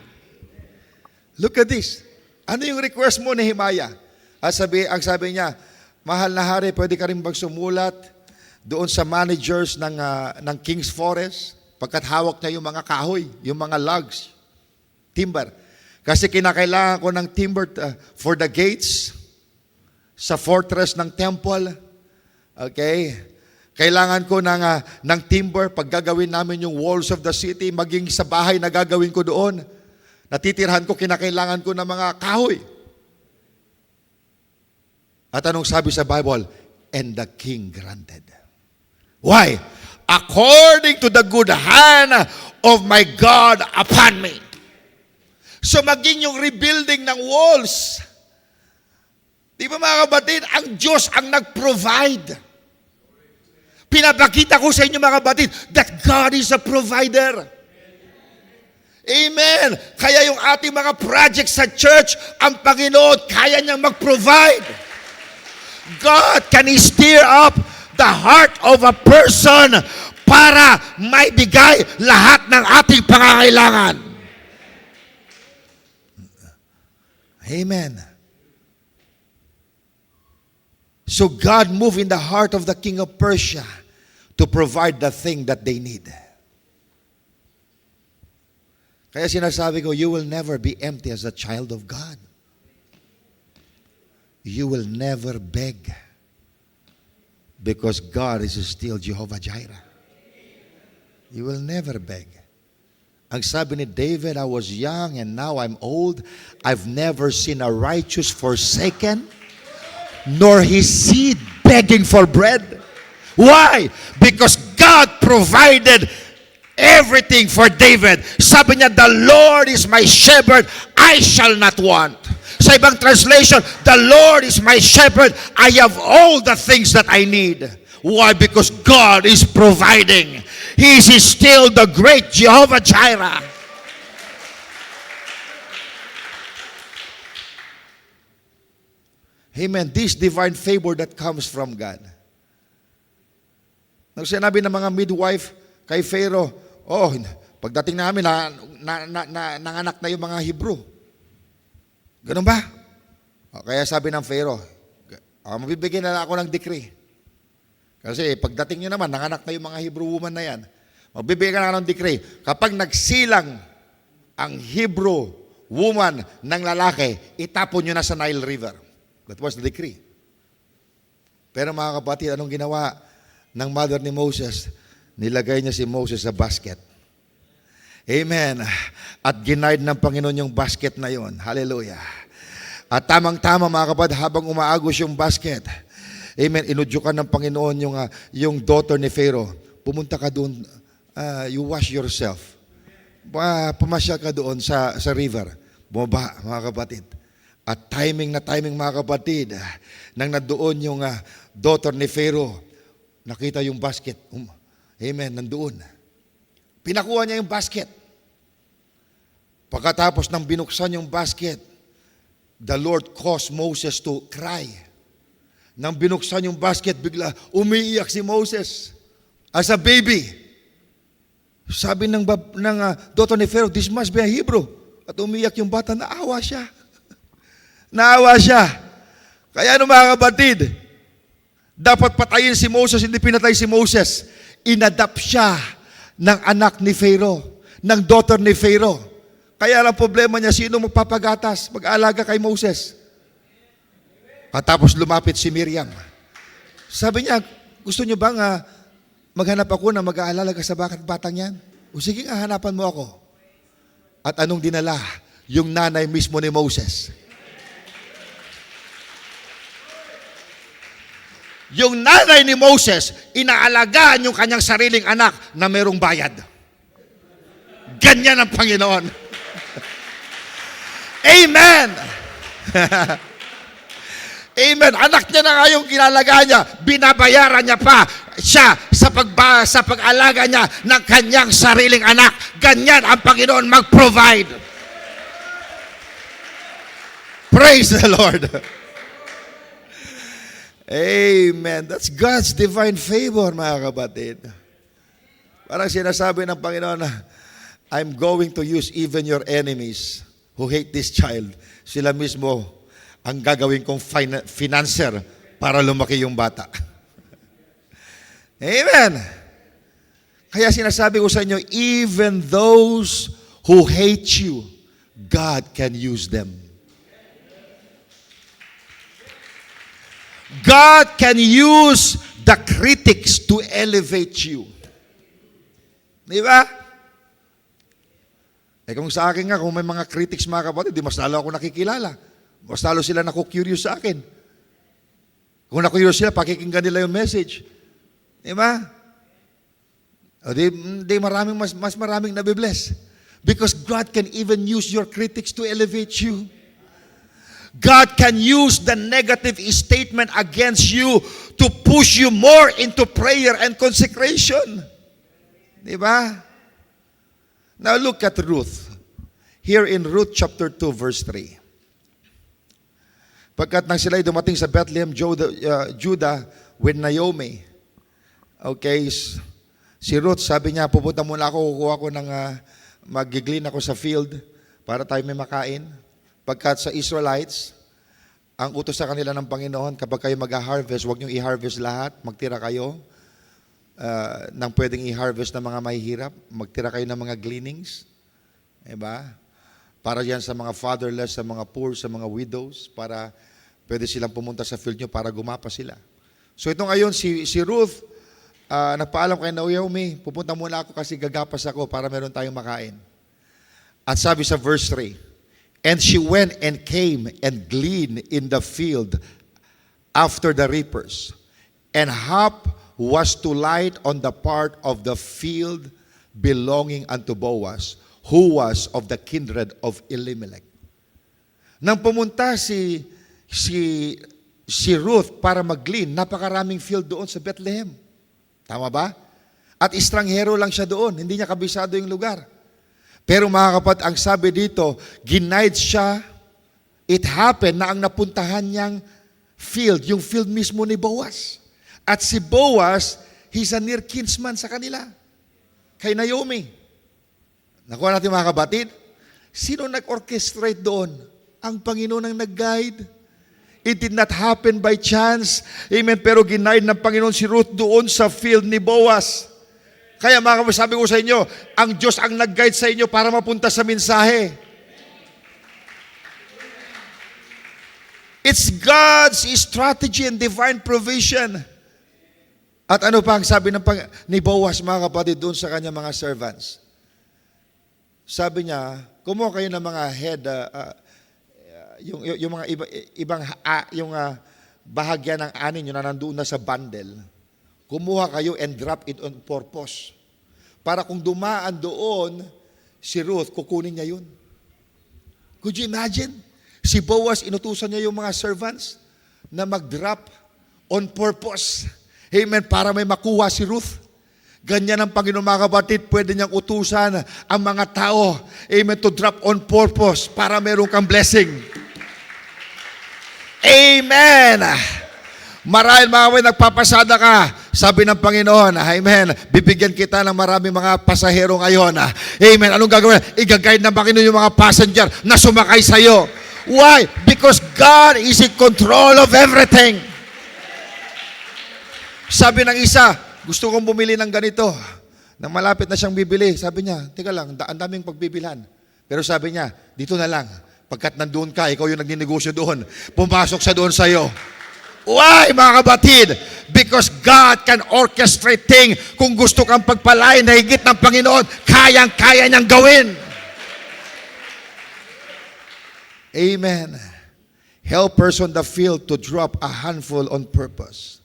Look at this. Ano yung request mo, Nehemiah? Ang sabi niya, "Mahal na hari, pwede ka rin bang sumulat doon sa managers ng King's Forest, pagkat hawak niya yung mga kahoy, yung mga logs, timber. Kasi kinakailangan ko ng timber for the gates sa fortress ng temple. Okay? Kailangan ko ng timber pag gagawin namin yung walls of the city, maging sa bahay na gagawin ko doon. Natitirhan ko, kinakailangan ko ng mga kahoy." At anong sabi sa Bible? And the king granted. Why? According to the good hand of my God upon me. So maging yung rebuilding ng walls, di ba mga kapatid, ang Diyos ang nag-provide. Pinapakita ko sa inyo mga kapatid that God is a provider. Amen. Kaya yung ating mga projects sa church, ang Panginoon kaya niyang mag-provide. God can stir up the heart of a person para maibigay lahat ng ating pangangailangan. Amen. So God moved in the heart of the king of Persia to provide the thing that they need. Kaya sinasabi ko, you will never be empty as a child of God. You will never beg because God is still Jehovah Jireh. You will never beg. Ang sabi ni David, "I was young and now I'm old. I've never seen a righteous forsaken, nor his seed begging for bread." Why? Because God provided everything for David. Sabi niya, "The Lord is my shepherd, I shall not want." Sa ibang translation, "The Lord is my shepherd, I have all the things that I need." Why? Because God is providing. He is still the great Jehovah Jireh. Amen. This divine favor that comes from God. Nang sinabi ng mga midwife kay Pharaoh, "Oh, pagdating namin, nanganak na yung mga Hebrew." Ganun ba? Kaya sabi ng Pharaoh, "Mabibigyan na ako ng decree. Kasi pagdating nyo naman, nanganak na yung mga Hebrew woman na yan. Magbibigyan na ng decree. Kapag nagsilang ang Hebrew woman ng lalaki, itapon nyo na sa Nile River." That was the decree. Pero mga kapatid, anong ginawa ng mother ni Moses? Nilagay niya si Moses sa basket. Amen. At ginaid ng Panginoon yung basket na yon. Hallelujah. At tamang-tama mga kapatid, habang umaagos yung basket, amen, inudyukan ng Panginoon yung daughter ni Pharaoh. "Pumunta ka doon, you wash yourself." Pumasya ka doon sa river. Bumaba mga kapatid. At timing na timing mga kapatid, nang nandoon yung daughter ni Pharaoh, nakita yung basket. Amen, nandoon. Pinakuha niya yung basket. Pagkatapos ng binuksan yung basket, the Lord caused Moses to cry. Nang binuksan yung basket, bigla umiiyak si Moses as a baby. Sabi ng daughter ni Pharaoh, "This must be a Hebrew." At umiiyak yung bata, naawa siya. Naawa siya. Kaya ano mga kapatid, dapat patayin si Moses, hindi pinatay si Moses. Inadapt siya ng anak ni Pharaoh, ng daughter ni Pharaoh. Kaya ang problema niya, sino magpapagatas, mag-aalaga kay Moses? Katapos lumapit si Miriam. Sabi niya, "Gusto niyo bang maghanap ako na mag-aalala ka sa batang yan. O sige nga, hanapan mo ako. At anong dinala? Yung nanay mismo ni Moses. Yung nanay ni Moses, inaalagaan yung kanyang sariling anak na merong bayad. Ganyan ang Panginoon. Amen! Amen. Anak niya na nga yung kinalagaan niya. Binabayaran niya pa siya sa pag-alaga niya ng kanyang sariling anak. Ganyan ang Panginoon mag-provide. Praise the Lord. Amen. That's God's divine favor, mga kapatid. Parang sinasabi ng Panginoon na, I'm going to use even your enemies who hate this child. Sila mismo ang gagawin kong financer para lumaki yung bata. Amen. Kaya sinasabi ko sa inyo, even those who hate you, God can use them. God can use the critics to elevate you. Di ba? Kung sa akin nga, kung may mga critics mga kapatid, di mas lalo ako nakikilala. Mas lalo sila naku-curious sa akin. Kung naku-curious sila, pakikinggan nila yung message. Di ba? O di maraming, mas maraming nabibless. Because God can even use your critics to elevate you. God can use the negative statement against you to push you more into prayer and consecration. Di ba? Now look at Ruth. Here in Ruth chapter 2 verse 3. Pagkat nang sila'y dumating sa Bethlehem, Judah with Naomi. Okay, si Ruth sabi niya, pupunta muna ako, kukuha ko ng mag-glean ako sa field para tayo may makain. Pagkat sa Israelites, ang utos sa kanila ng Panginoon, kapag kayo mag-harvest, huwag niyong i-harvest lahat, magtira kayo ng pwedeng i-harvest ng mga mahihirap, magtira kayo ng mga gleanings, diba? Para yan sa mga fatherless, sa mga poor, sa mga widows, para pwede silang pumunta sa field nyo para gumapa sila. So ito ngayon, si Ruth, nagpaalam kay Naomi, pupunta muna ako kasi gagapas ako para meron tayong makain. At sabi sa verse 3, and she went and came and gleaned in the field after the reapers. And Hap was to light on the part of the field belonging unto Boaz, who was of the kindred of Elimelech. Nang pumunta si Ruth para mag-glean, napakaraming field doon sa Bethlehem. Tama ba? At estranghero lang siya doon, hindi niya kabisado yung lugar. Pero mga kapatid, ang sabi dito, ginide siya, it happened na ang napuntahan niyang field, yung field mismo ni Boaz. At si Boaz, he's a near kinsman sa kanila, kay Naomi. Nakuha natin mga kapatid, sino nag-orchestrate doon? Ang Panginoon ang nag-guide. It did not happen by chance. Amen. Pero ginide ng Panginoon si Ruth doon sa field ni Boaz. Kaya mga kapatid, sabi ko sa inyo, ang Diyos ang nag-guide sa inyo para mapunta sa mensahe. It's God's strategy and divine provision. At ano pa ang sabi ni Boaz, mga kapatid, doon sa kanya mga servants? Sabi niya, kumuha kayo ng mga head, yung mga ibang bahagya ng anin nyo na nandoon na sa bundle. Kumuha kayo and drop it on purpose. Para kung dumaan doon, si Ruth, kukunin niya yun. Could you imagine? Si Boaz, inutusan niya yung mga servants na mag-drop on purpose. Amen. Para may makuha si Ruth. Ganyan ang Panginoon mga kapatid, pwede niyang utusan ang mga tao, amen, to drop on purpose para meron kang blessing. Amen. Marahil mga kapatid, nagpapasada ka, sabi ng Panginoon, amen, bibigyan kita ng maraming mga pasahero ngayon. Amen. Anong gagawin? I-guide ng Panginoon yung mga passenger na sumakay sa iyo. Why? Because God is in control of everything. Sabi ng isa, gusto kong bumili ng ganito. Nang malapit na siyang bibili, sabi niya, teka lang, ang daming pagbibilhan. Pero sabi niya, dito na lang. Pagkat nandoon ka, ikaw yung nagninegosyo doon. Pumasok sa doon sa'yo. Why, mga kapatid? Because God can orchestrate things. Kung gusto kang pagpalain na higit ng Panginoon, kayang-kaya niyang gawin. Amen. Helpers on the field to drop a handful on purpose.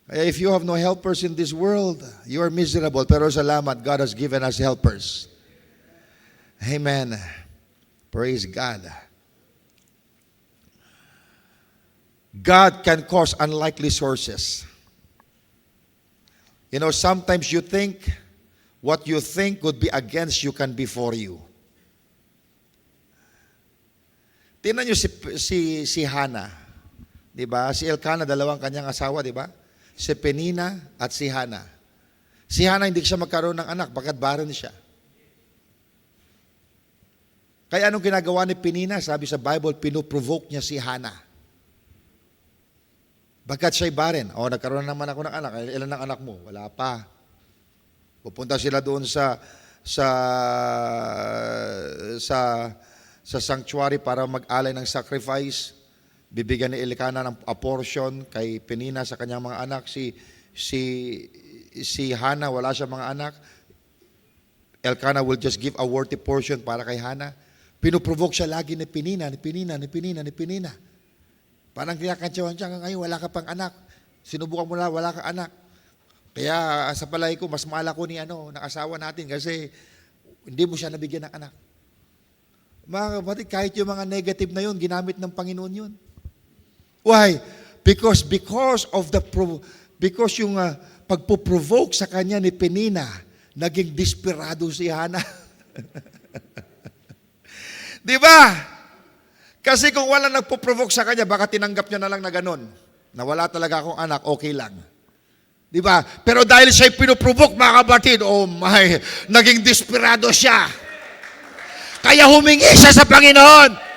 Kaya if you have no helpers in this world, you are miserable. Pero salamat, God has given us helpers. Amen. Praise God. God can cause unlikely sources. You know, sometimes you think what you think would be against you can be for you. Tingnan niyo si Hannah. Di ba? Si Elkanah, dalawang kanyang asawa, di ba? Si Penina at si Hannah. Si Hannah hindi siya magkaroon ng anak, bakit barren siya. Kaya anong ginagawa ni Penina? Sabi sa Bible, pinoprovoke niya si Hannah. Bagkat siya'y barren. Nagkaroon naman ako ng anak. Ilan ang anak mo? Wala pa. Pupunta sila doon sa sanctuary para mag-alay ng sacrifice. Bibigyan ni Elkanah ng a portion kay Penina sa kanyang mga anak. Si Hannah, wala siya mga anak. Elkanah will just give a worthy portion para kay Hannah. Pinoprovoke siya lagi ni Penina. Parang kinakantsawan siya, ngayon wala ka pang anak. Sinubukan mo na, wala kang anak. Kaya sa palay ko, mas mahal ako ng asawa natin kasi hindi mo siya nabigyan ng anak. Mga kapatid, kahit yung mga negative na yun, ginamit ng Panginoon yun. Why? Because yung pagpuprovoke sa kanya ni Penina, naging desperado si Hannah. Di ba? Kasi kung wala nagpo-provoke sa kanya, baka tinanggap niya na lang na ganun. Na wala talaga akong anak, okay lang. Di ba? Pero dahil siya'y pinoprovoke, mga kapatid, oh my, naging desperado siya. Kaya humingi siya sa Panginoon.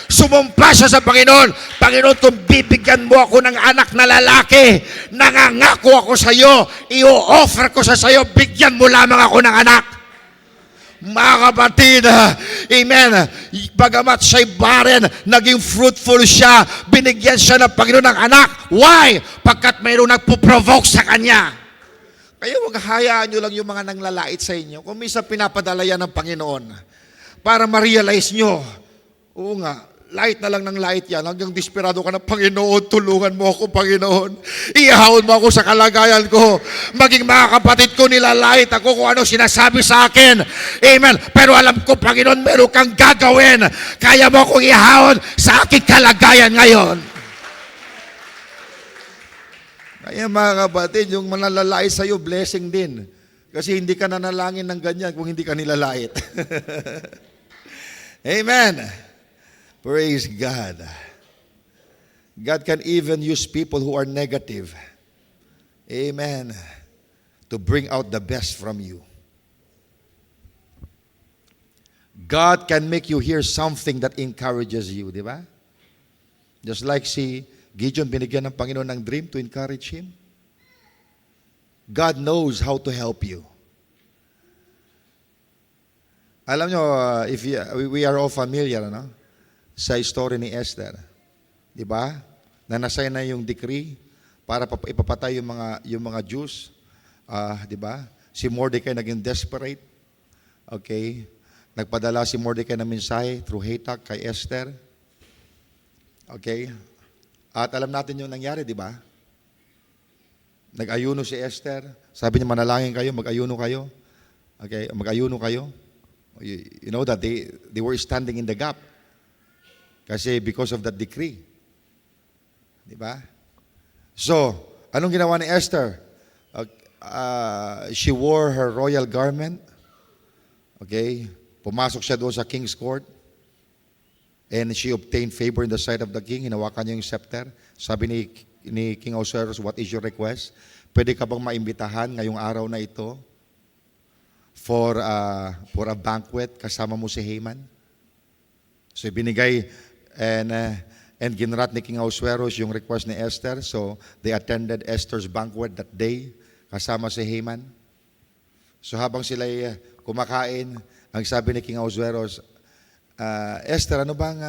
Sumumpa siya sa Panginoon. Panginoon, kung bibigyan mo ako ng anak na lalaki, nangangako ako sa iyo, i-offer ko sa iyo, bigyan mo lamang ako ng anak. Mga kapatid, amen, bagamat siya'y barren, naging fruitful siya, binigyan siya ng Panginoon ng anak. Why? Pagkat mayroong nagpo-provoke sa kanya. Kaya huwag hayaan nyo lang yung mga nanglalait sa inyo. Kung minsan pinapadala yan ng Panginoon, para ma-realize nyo, oo nga, light na lang ng light yan, hanggang desperado ka na, Panginoon, tulungan mo ako, Panginoon. Iahon mo ako sa kalagayan ko. Maging mga kapatid ko, nilalait ako kung ano sinasabi sa akin. Amen. Pero alam ko, Panginoon, meron kang gagawin. Kaya mo akong iahon sa aking kalagayan ngayon. Kaya mga kapatid, yung manalalait sa iyo, blessing din. Kasi hindi ka nanalangin ng ganyan kung hindi ka nilalait. Amen. Praise God. God can even use people who are negative. Amen. To bring out the best from you. God can make you hear something that encourages you, di ba? Just like si Gideon, binigyan ng Panginoon ng dream to encourage him. God knows how to help you. Alam nyo, we are all familiar, no? Sa story ni Esther. Di ba? Na nasay na yung decree para ipapatay yung mga Jews. Di ba? Si Mordecai naging desperate. Okay? Nagpadala si Mordecai ng mensahe through Hatak kay Esther. Okay? At alam natin yung nangyari, di ba? Nag-ayuno si Esther. Sabi niya, manalangin kayo, mag-ayuno kayo. Okay? Mag-ayuno kayo. You know that they were standing in the gap. Kasi because of that decree. Di ba? So, anong ginawa ni Esther? She wore her royal garment. Okay? Pumasok siya doon sa king's court. And she obtained favor in the sight of the king. Hinawakan niya yung scepter. Sabi ni King Ahasuerus, what is your request? Pwede ka bang maimbitahan ngayong araw na ito for a banquet kasama mo si Haman? So, binigay and ginrat ni King Ahasuerus yung request ni Esther. So, they attended Esther's banquet that day kasama si Haman. So, habang sila'y kumakain, ang sabi ni King Ahasuerus, Esther, ano bang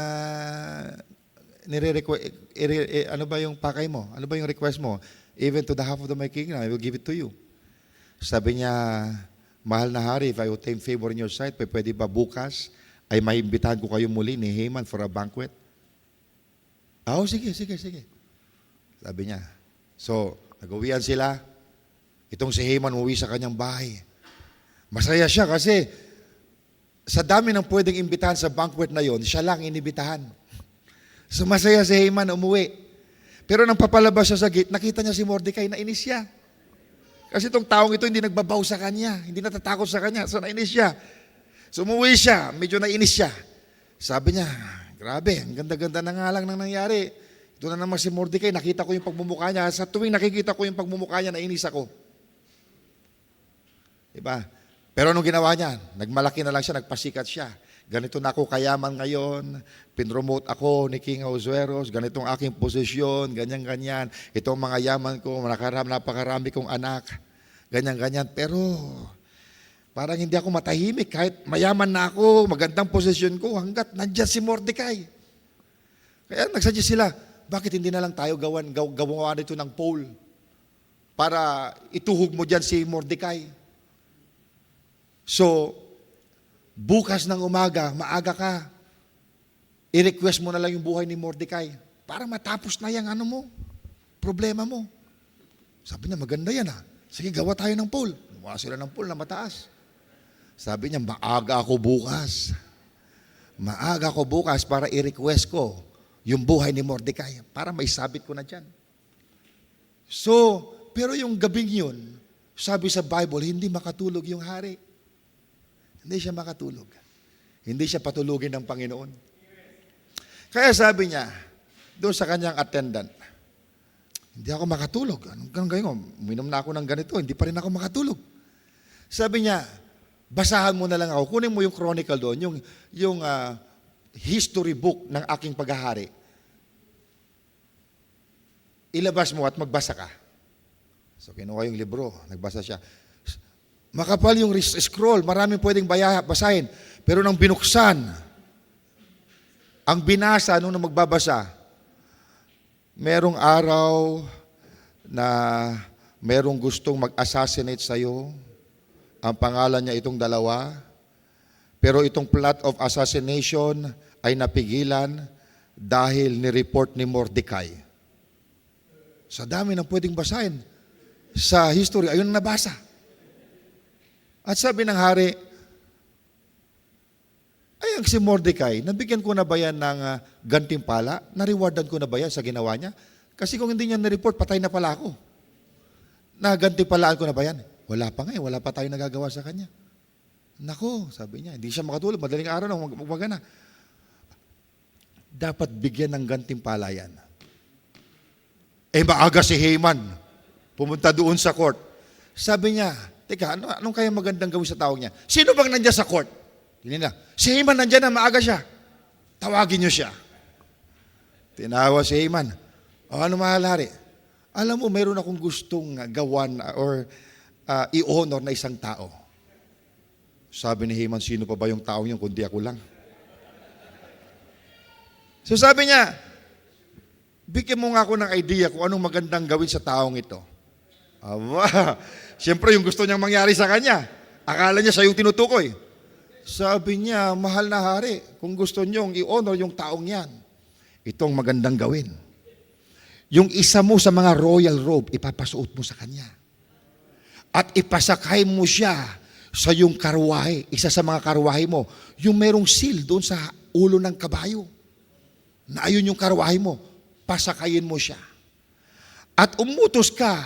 ano ba yung pakay mo? Ano ba yung request mo? Even to the half of my kingdom, I will give it to you. Sabi niya, mahal na hari, if I obtain favor in your sight, pwede ba bukas ay maimbitahan ko kayo muli ni Haman for a banquet? Sige. Sabi niya. So, nag-uwian sila. Itong si Haman umuwi sa kanyang bahay. Masaya siya kasi sa dami ng pwedeng imbitahan sa banquet na yon, siya lang inibitahan. So masaya si Haman umuwi. Pero nang papalabas siya sa gate, nakita niya si Mordecai, nainis siya. Kasi itong taong ito hindi nagbabaw sa kanya, hindi natatakot sa kanya, so nainis siya. So umuwi siya, medyo nainis siya. Sabi niya, grabe, ang ganda-ganda na nga lang nang nangyari. Ito na naman si Mordecai, nakita ko yung pagmumukha niya. Sa tuwing nakikita ko yung pagmumukha niya, nainis ako. Diba? Pero anong ginawa niya? Nagmalaki na lang siya, nagpasikat siya. Ganito na ako kayaman ngayon, pinromote ako ni King Ahasuerus, ganitong aking posisyon, ganyan-ganyan. Ito ang mga yaman ko, napakarami kong anak, ganyan-ganyan. Pero parang hindi ako matahimik kahit mayaman na ako, magandang posisyon ko, hanggat nandiyan si Mordecai. Kaya nagsuggest sila, bakit hindi na lang tayo gawa nito ng pole para ituhog mo dyan si Mordecai? So, bukas ng umaga, maaga ka, i-request mo na lang yung buhay ni Mordecai para matapos na yung problema mo. Sabi niya, maganda yan ha. Sige, gawa tayo ng pole. Gumawa sila ng pole na mataas. Sabi niya, maaga ako bukas. Maaga ako bukas para i-request ko yung buhay ni Mordecai para maisabit ko na dyan. So, pero yung gabing yun, sabi sa Bible, hindi makatulog yung hari. Hindi siya makatulog. Hindi siya patulugin ng Panginoon. Kaya sabi niya, doon sa kanyang attendant, hindi ako makatulog. Anong gagawin ko? Uminom na ako ng ganito, hindi pa rin ako makatulog. Sabi niya, basahan mo na lang ako. Kunin mo yung chronicle doon, yung history book ng aking paghahari. Ilabas mo at magbasa ka. So kinuha yung libro, nagbasa siya. Makapal yung scroll, maraming pwedeng basahin. Pero nang binuksan, ang binasa nung magbabasa, merong araw na merong gustong mag-assassinate sa'yo. Ang pangalan niya itong dalawa. Pero itong plot of assassination ay napigilan dahil ni-report ni Mordecai. Sa dami ng pwedeng basahin sa history, ayun nabasa. At sabi ng hari, ay ang si Mordecai, nabigyan ko na ba yan ng gantimpala? Na-rewardan ko na ba yan sa ginawa niya? Kasi kung hindi niya na-report, patay na pala ako. Nagantimpalaan ko na ba yan? Wala pa nga wala pa tayo nagagawa sa kanya. Nako, sabi niya, hindi siya makatulog, madaling araw na, magwaga na. Dapat bigyan ng gantimpala yan. Maaga si Haman, pumunta doon sa court. Sabi niya, teka, anong kaya magandang gawin sa taong niya? Sino bang nandiyan sa court? Hindi na. Si Haman nandiyan na, maaga siya. Tawagin niyo siya. Tinawa si Haman. Ano mahal hari? Alam mo, mayroon akong gustong gawan or i-honor na isang tao. Sabi ni Haman, sino pa ba yung taong yun kundi ako lang? So sabi niya, bigyan mo nga ako ng idea kung anong magandang gawin sa taong ito. Siyempre yung gusto niyang mangyari sa kanya. Akala niya siya yung tinutukoy. Sabi niya, mahal na hari, kung gusto niyong i-honor yung taong yan, itong magandang gawin. Yung isa mo sa mga royal robe, ipapasuot mo sa kanya. At ipasakay mo siya sa yung karwahe, isa sa mga karwahe mo, yung merong seal doon sa ulo ng kabayo. Na ayun yung karwahe mo, pasakayin mo siya. At umutos ka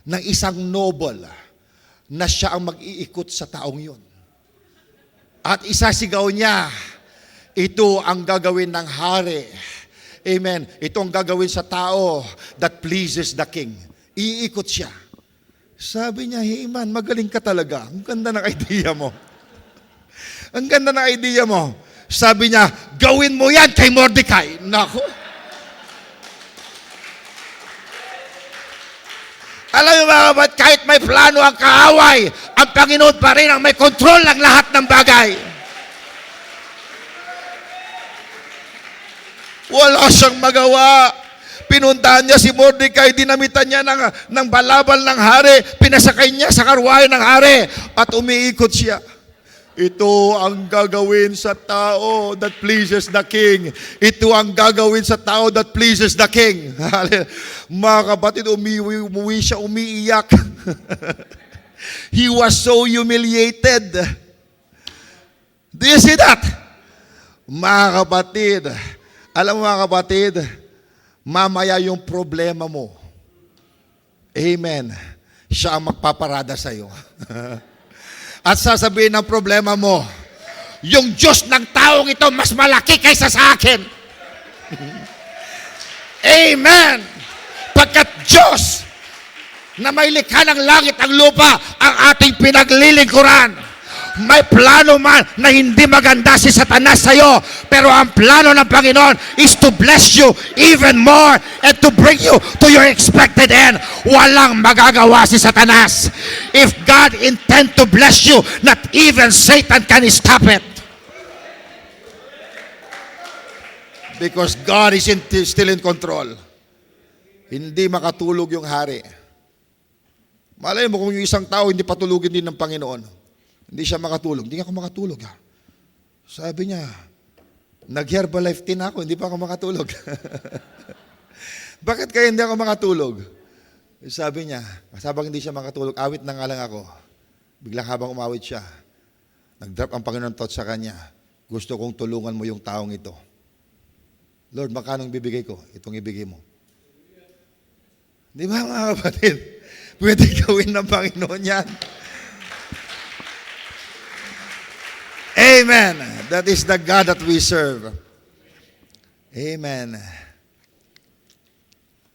ng isang noble na siya ang mag-iikot sa taong yun. At isasigaw niya, ito ang gagawin ng hari. Amen. Ito ang gagawin sa tao that pleases the king. Iikot siya. Sabi niya, Haman, magaling ka talaga. Ang ganda ng idea mo. Ang ganda ng idea mo. Sabi niya, gawin mo yan kay Mordecai. Nako. Alam mo mga kapatid, kahit may plano ang kaaway, ang Panginoon pa rin ang may kontrol ng lahat ng bagay. Wala siyang magawa. Pinuntahan niya si Mordecai, dinamitan niya ng balabal ng hari, pinasakay niya sa karwahe ng hari, at umiikot siya. Ito ang gagawin sa tao that pleases the king. Ito ang gagawin sa tao that pleases the king. Mga kapatid, umuwi siya, umiiyak. He was so humiliated. Do you see that? Mga kapatid, alam mo mga kapatid, mamaya yung problema mo, amen, siya ang magpaparada sa iyo. At sasabihin ng problema mo, yung Diyos ng taong ito mas malaki kaysa sa akin. Amen. Pagkat Diyos na may likha ng langit at lupa ang ating pinaglilingkuran. May plano man na hindi maganda si Satanas sa iyo, pero ang plano ng Panginoon is to bless you even more and to bring you to your expected end. Walang magagawa si Satanas. If God intend to bless you, not even Satan can stop it. Because God is still in control. Hindi makatulog yung hari. Malay mo kung yung isang tao hindi patulugin din ng Panginoon. Hindi siya makatulog. Hindi ako makatulog. Ha? Sabi niya, nag-Herbalife din ako, hindi pa ako makatulog. Bakit kaya hindi ako makatulog? Sabi niya, habang hindi siya makatulog, awit na nga lang ako. Biglang habang umawit siya, nag-drop ang Panginoon thought sa kanya, gusto kong tulungan mo yung taong ito. Lord, magkano bibigay ko? Itong ibigay mo. Di ba mga kapatid? Pwede gawin ng Panginoon yan. Amen. That is the God that we serve. Amen.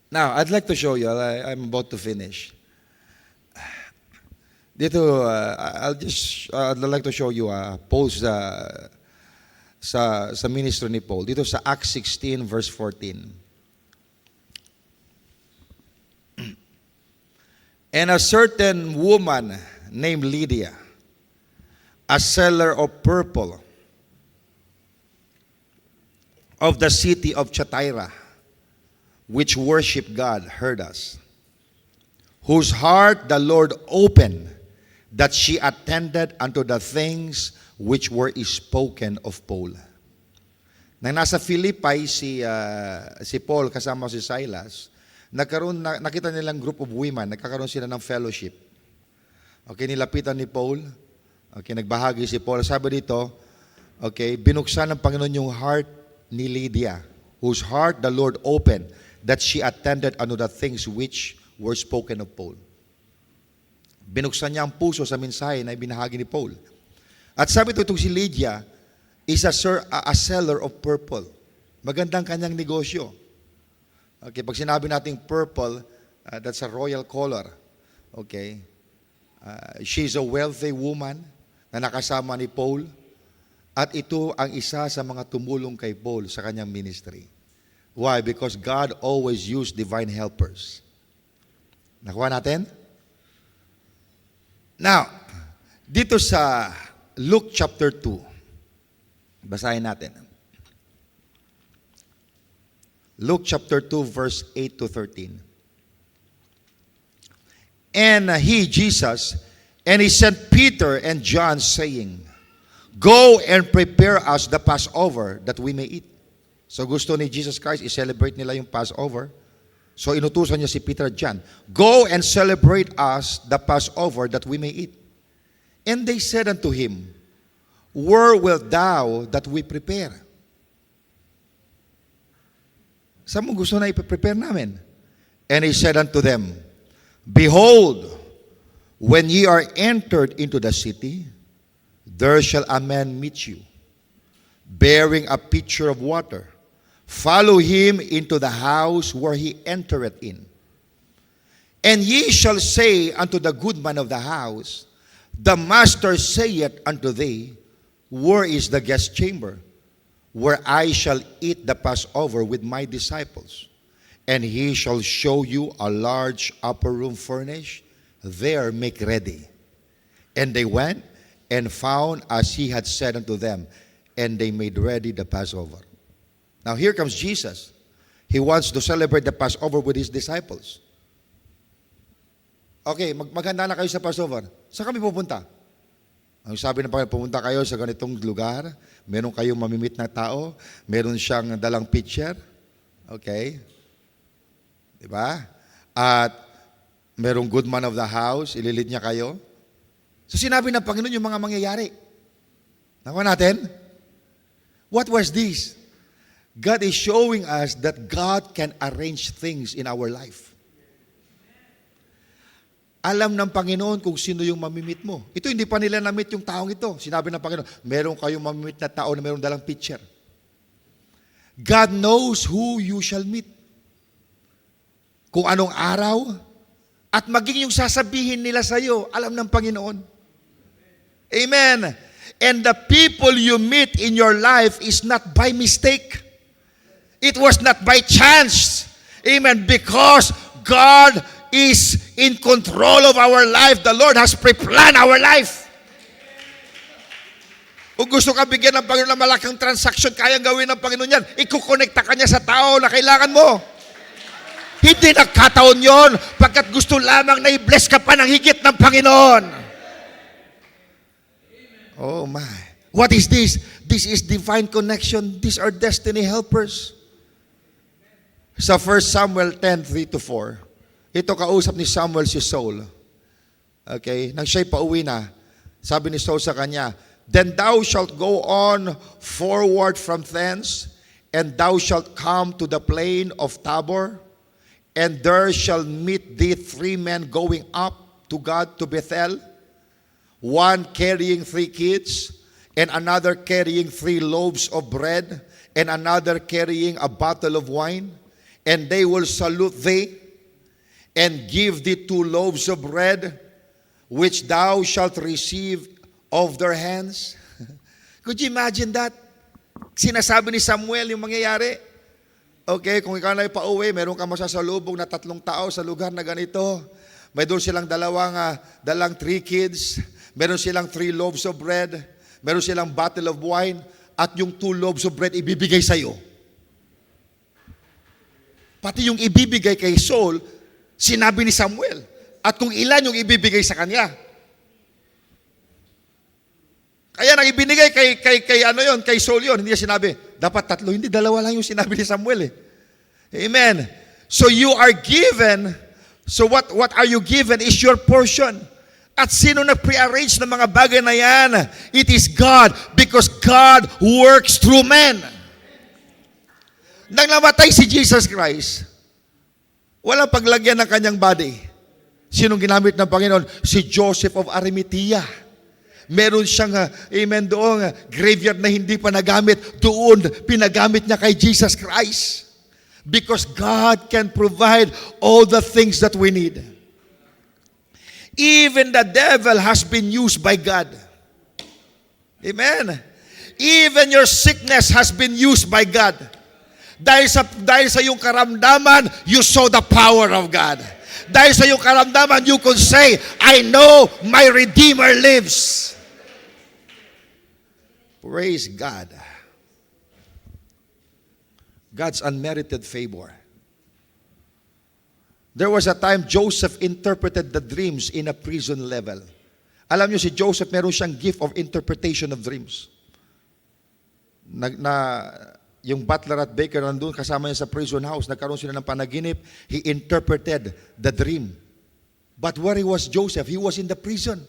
Now, I'd like to show you. I'm about to finish. Dito, I'd like to show you Paul's sa ministry ni Paul. Dito sa Acts 16 verse 14. And a certain woman named Lydia, a seller of purple of the city of Thyatira, which worship God, heard us, whose heart the Lord opened, that she attended unto the things which were spoken of Paul. Nang nasa Philippi si Paul kasama si Silas, nakita nilang group of women, nagkakaroon sila ng fellowship. Okay, nilapitan ni Paul. Okay, nagbahagi si Paul. Sabi dito, okay, binuksan ng Panginoon yung heart ni Lydia, whose heart the Lord opened, that she attended unto the things which were spoken of Paul. Binuksan niya ang puso sa mensahe na ibinahagi ni Paul. At sabi ito, itong si Lydia is a seller of purple. Magandang kanyang negosyo. Okay, pag sinabi natin purple, that's a royal color. Okay. She's a wealthy woman na nakasama ni Paul, at ito ang isa sa mga tumulong kay Paul sa kanyang ministry. Why? Because God always used divine helpers. Nakuha natin? Now, dito sa Luke chapter 2, basahin natin. Luke chapter 2 verse 8 to 13. And he, Jesus, and he sent Peter and John, saying, Go and prepare us the Passover that we may eat. So gusto ni Jesus Christ, i-celebrate nila yung Passover. So inutusan niya si Peter at John, Go and celebrate us the Passover that we may eat. And they said unto him, Where wilt thou that we prepare? Saan mo gusto na i-prepare namin? And he said unto them, Behold, when ye are entered into the city, there shall a man meet you, bearing a pitcher of water. Follow him into the house where he entereth in. And ye shall say unto the good man of the house, The master saith unto thee, Where is the guest chamber, where I shall eat the Passover with my disciples? And he shall show you a large upper room furnished. There make ready. And they went and found as he had said unto them, and they made ready the Passover. Now here comes Jesus. He wants to celebrate the Passover with His disciples. Okay, maghanda na kayo sa Passover. Saan kami pupunta? Ang sabi ng Panginoon, pumunta kayo sa ganitong lugar, meron kayong mamimit na tao, meron siyang dalang pitcher, okay? Diba? At merong good man of the house, ililid niya kayo. So sinabi ng Panginoon yung mga mangyayari. Nakuha natin? What was this? God is showing us that God can arrange things in our life. Alam ng Panginoon kung sino yung mamimit mo. Ito hindi pa nila na-meet yung taong ito. Sinabi ng Panginoon, meron kayong mamimit na tao na meron dalang pitcher. God knows who you shall meet. Kung anong araw, at maging yung sasabihin nila sa iyo, alam ng Panginoon. Amen. And the people you meet in your life is not by mistake. It was not by chance. Amen. Because God is in control of our life. The Lord has pre-planned our life. Kung gusto ka bigyan ng Panginoon ng malaking transaction, kayang gawin ng Panginoon yan. Ikukonekta ka niya sa tao na kailangan mo. Hindi nagkataon yon pagkat gusto lamang na i-bless ka pa ng higit ng Panginoon. Oh my. What is this? This is divine connection. These are destiny helpers. Sa 1 Samuel 10:3-4, ito kausap ni Samuel si Saul. Okay? Nang siya'y pauwi na, sabi ni Saul sa kanya, "Then thou shalt go on forward from thence, and thou shalt come to the plain of Tabor, and there shall meet thee 3 men going up to God to Bethel, one carrying 3 kids, and another carrying 3 loaves of bread, and another carrying a bottle of wine, and they will salute thee, and give thee 2 loaves of bread, which thou shalt receive of their hands." Could you imagine that? Sinasabi ni Samuel yung mangyayari. Okay, kung ikaw na ipauwi, meron ka masasalubong na 3 tao sa lugar na ganito. May doon silang dalang 3 kids, meron silang 3 loaves of bread, meron silang bottle of wine, at yung 2 loaves of bread ibibigay sa'yo. Pati yung ibibigay kay Saul, sinabi ni Samuel. At kung ilan yung ibibigay sa kanya. Kaya nang ibinigay kay Saul yun, hindi niya sinabi, dapat 3, hindi 2 lang yung sinabi ni Samuel eh. Amen. So you are given, so what are you given is your portion. At sino nag-prearrange ng mga bagay na yan? It is God, because God works through men. Nang namatay si Jesus Christ, walang paglagyan ng kanyang body. Sinong ginamit ng Panginoon? Si Joseph of Arimathea. Meron siyang, amen, doon, graveyard na hindi pa nagamit. Doon, pinagamit niya kay Jesus Christ. Because God can provide all the things that we need. Even the devil has been used by God. Amen. Even your sickness has been used by God. Dahil sa iyong karamdaman, you saw the power of God. Dahil sa iyong karamdaman, you could say, I know my Redeemer lives. Praise God. God's unmerited favor. There was a time Joseph interpreted the dreams in a prison level. Alam niyo si Joseph, meron siyang gift of interpretation of dreams. Yung butler at baker nandun, kasama niya sa prison house, nagkaroon sila ng panaginip, he interpreted the dream. But where was Joseph? He was in the prison.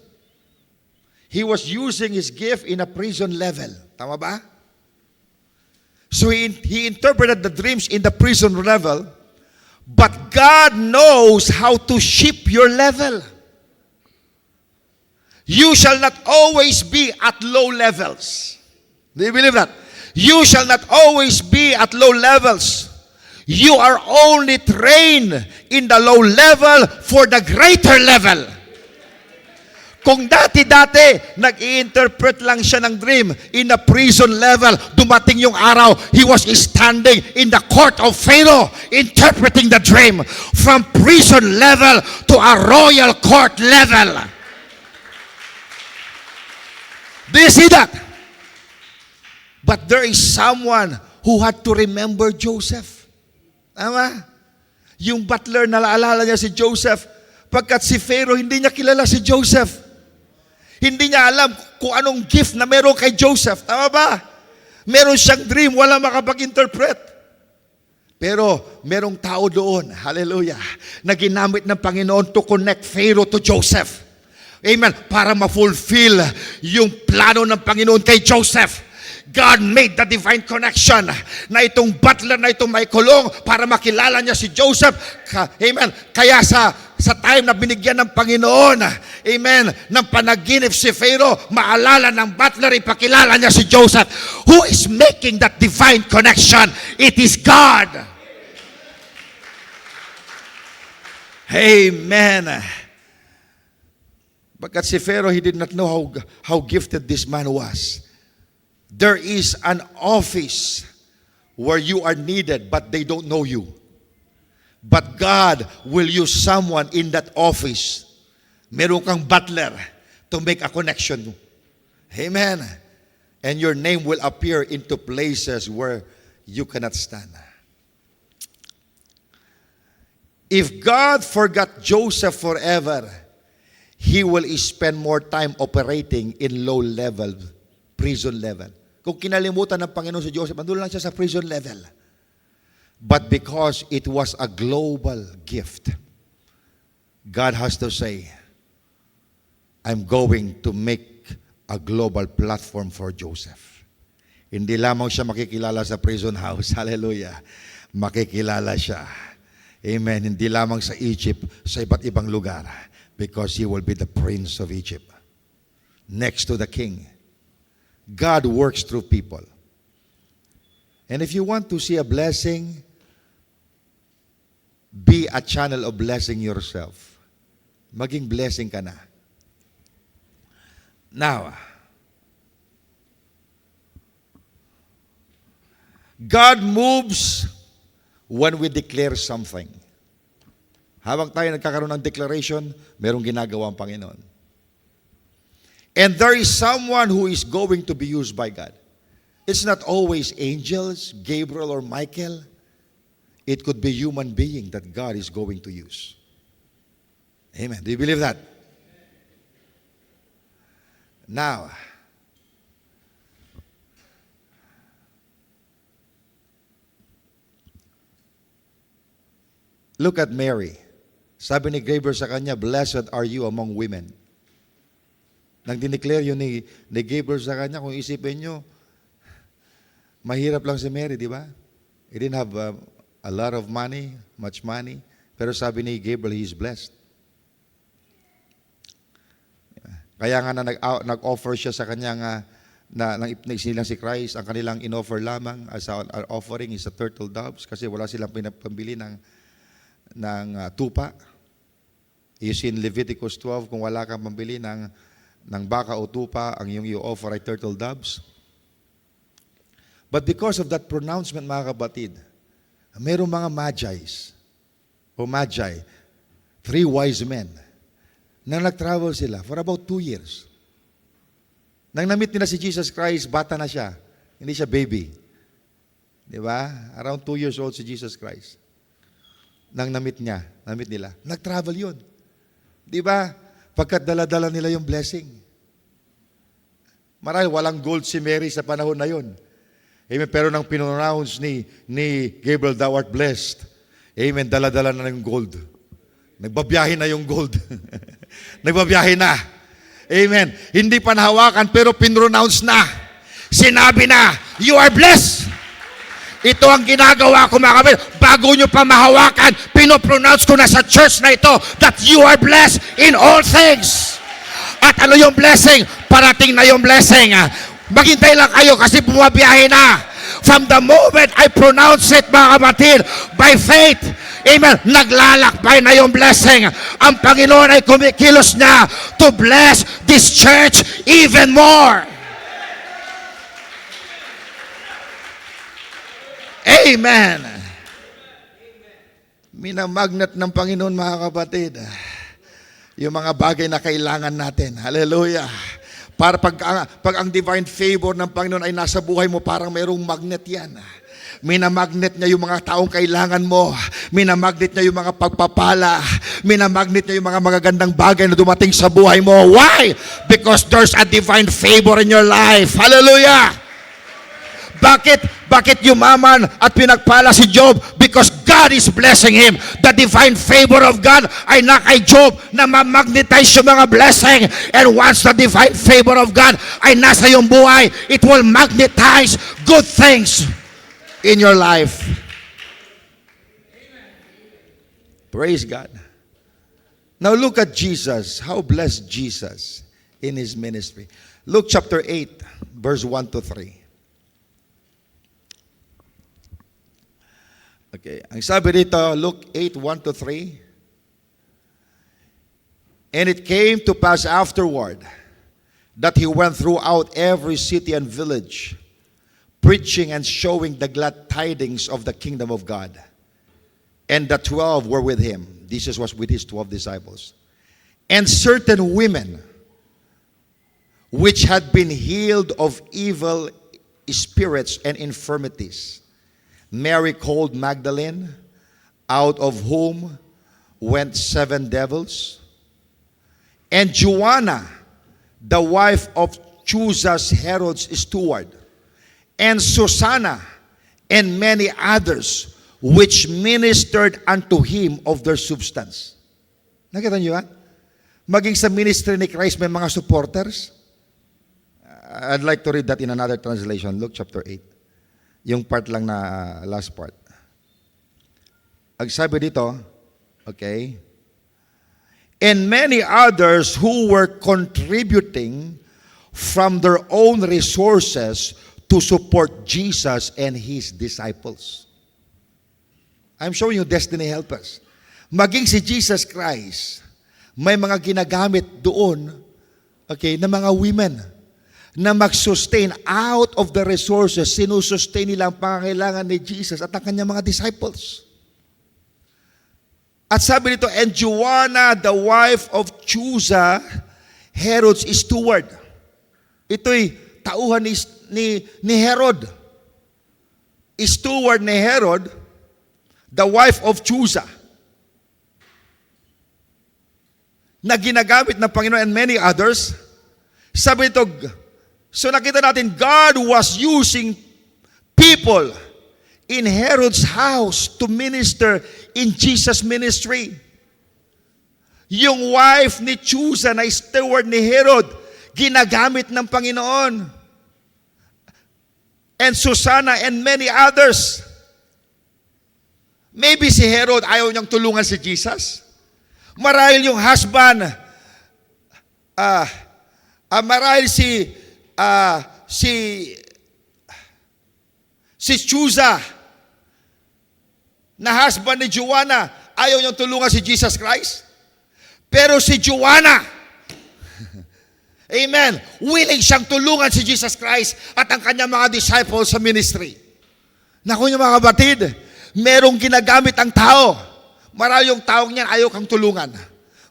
He was using his gift in a prison level. Tama ba? So he interpreted the dreams in the prison level, but God knows how to shape your level. You shall not always be at low levels. Do you believe that? You shall not always be at low levels. You are only trained in the low level for the greater level. Kung dati-dati, nag-i-interpret lang siya ng dream in a prison level, dumating yung araw, he was standing in the court of Pharaoh, interpreting the dream from prison level to a royal court level. Do you see that? But there is someone who had to remember Joseph. Tama? Yung butler na naalala niya si Joseph, pagkat si Pharaoh hindi niya kilala si Joseph. Hindi niya alam kung anong gift na meron kay Joseph. Tama ba? Meron siyang dream, wala makapag-interpret. Pero merong tao doon, hallelujah, na ginamit ng Panginoon to connect Pharaoh to Joseph. Amen. Para ma-fulfill yung plano ng Panginoon kay Joseph. God made the divine connection na itong butler na itong may kulong para makilala niya si Joseph. Amen. Kaya sa time na binigyan ng Panginoon, amen, ng panaginip si Pharaoh, maalala ng butler, ipakilala niya si Joseph. Who is making that divine connection? It is God. Amen. But si Pharaoh, he did not know how gifted this man was. There is an office where you are needed, but they don't know you. But God will use someone in that office. Meron kang butler to make a connection. Amen. And your name will appear into places where you cannot stand. If God forgot Joseph forever, He will spend more time operating in low level, prison level. Kung kinalimutan ng Panginoon si Joseph, andun lang siya sa prison level. But because it was a global gift, God has to say, I'm going to make a global platform for Joseph. Hindi lamang siya makikilala sa prison house. Hallelujah. Makikilala siya. Amen. Hindi lamang sa Egypt, sa iba't ibang lugar. Because he will be the prince of Egypt. Next to the king. God works through people. And if you want to see a blessing, be a channel of blessing yourself. Maging blessing ka na. Now, God moves when we declare something. Habang tayo nagkakaroon ng declaration, merong ginagawa ang Panginoon. And there is someone who is going to be used by God. It's not always angels, Gabriel or Michael. It could be human being that God is going to use. Amen. Do you believe that? Now, look at Mary. Sabi ni Gabriel sa kanya, blessed are you among women. Nang dineclare yun ni Gabriel sa kanya, kung isipin nyo, mahirap lang si Mary, di ba? He didn't have a lot of money, much money. Pero sabi ni Gabriel, he is blessed. Kaya nga na nag-offer siya sa kanya nga, nang silang si Christ, ang kanilang in-offer lamang as an offering is a turtle doves kasi wala silang pinapambili ng tupa. You see in Leviticus 12, kung wala kang pambili ng baka o tupa, ang iyong i-offer ay turtle doves. But because of that pronouncement, mga kapatid, mayroong mga magis, o magi, 3 wise men, na nag-travel sila for about 2 years. Nang na-meet nila si Jesus Christ, bata na siya. Hindi siya baby. Di ba? Around 2 years old si Jesus Christ. Nang na-meet nila, nag-travel yun. Di ba? Pagkat dala-dala nila yung blessing. Marahil walang gold si Mary sa panahon na yun. Amen. Pero nang pinonounce ni Gabriel, thou art blessed. Amen. Dala-dala na yung gold. Nagbabiyahe na yung gold. Nagbabiyahe na. Amen. Hindi pa nahawakan pero pinronounce na. Sinabi na, you are blessed. Ito ang ginagawa ko, mga kapatid. Bago nyo pa mahawakan, pinopronounce ko na sa church na ito that you are blessed in all things. At ano yung blessing? Parating na yung blessing. Maghintay lang kayo kasi bumabiyahe na. From the moment I pronounce it, mga kapatid, by faith, amen, naglalakbay na yung blessing. Ang Panginoon ay kumikilos na to bless this church even more. Amen. Minamagnet ng Panginoon, mga kapatid, yung mga bagay na kailangan natin. Hallelujah. Para pag ang divine favor ng Panginoon ay nasa buhay mo, parang mayroong magnet yan. Minamagnet niya yung mga taong kailangan mo. Minamagnet niya yung mga pagpapala. Minamagnet niya yung mga magagandang bagay na dumating sa buhay mo. Why? Because there's a divine favor in your life. Hallelujah! Bakit yumaman at pinagpala si Job? Because God is blessing him. The divine favor of God ay na kay Job na ma-magnetize yung mga blessing. And once the divine favor of God ay nasa iyong buhay, it will magnetize good things in your life. Praise God. Now look at Jesus. How blessed Jesus in his ministry. Luke chapter 8, verse 1 to 3. Okay, ang sabi dito, Luke 8, 1 to 3. And it came to pass afterward that he went throughout every city and village, preaching and showing the glad tidings of the kingdom of God. And the 12 were with him. Jesus was with his 12 disciples. And certain women, which had been healed of evil spirits and infirmities, Mary called Magdalene, out of whom went 7 devils, and Joanna, the wife of Chuza's Herod's steward, and Susanna, and many others, which ministered unto him of their substance. Nakita niyo yan? Maging sa ministry ni Christ may mga supporters. I'd like to read that in another translation, Luke chapter 8. Yung part lang na last part. Ang sabi dito, okay, and many others who were contributing from their own resources to support Jesus and his disciples. I'm showing you destiny helpers. Maging si Jesus Christ, may mga ginagamit doon, okay, na mga women na mag-sustain out of the resources, sinusustain nila ang pangangailangan ni Jesus at ang kanyang mga disciples. At sabi nito, and Joanna, the wife of Chuza, Herod's steward. Ito'y tauhan ni Herod. Steward ni Herod, the wife of Chuza, na ginagamit ng Panginoon and many others. Sabi nito, so nakita natin, God was using people in Herod's house to minister in Jesus' ministry. Yung wife ni Chuza na steward ni Herod, ginagamit ng Panginoon. And Susanna and many others. Maybe si Herod ayaw niyang tulungan si Jesus. Marahil yung husband, marahil si Chuza na husband ni Joanna, ayaw niyang tulungan si Jesus Christ. Pero si Joanna, amen, willing siyang tulungan si Jesus Christ at ang kanyang mga disciples sa ministry. Naku niyo mga kapatid, merong ginagamit ang tao. Marahil yung taong niyan ayaw kang tulungan.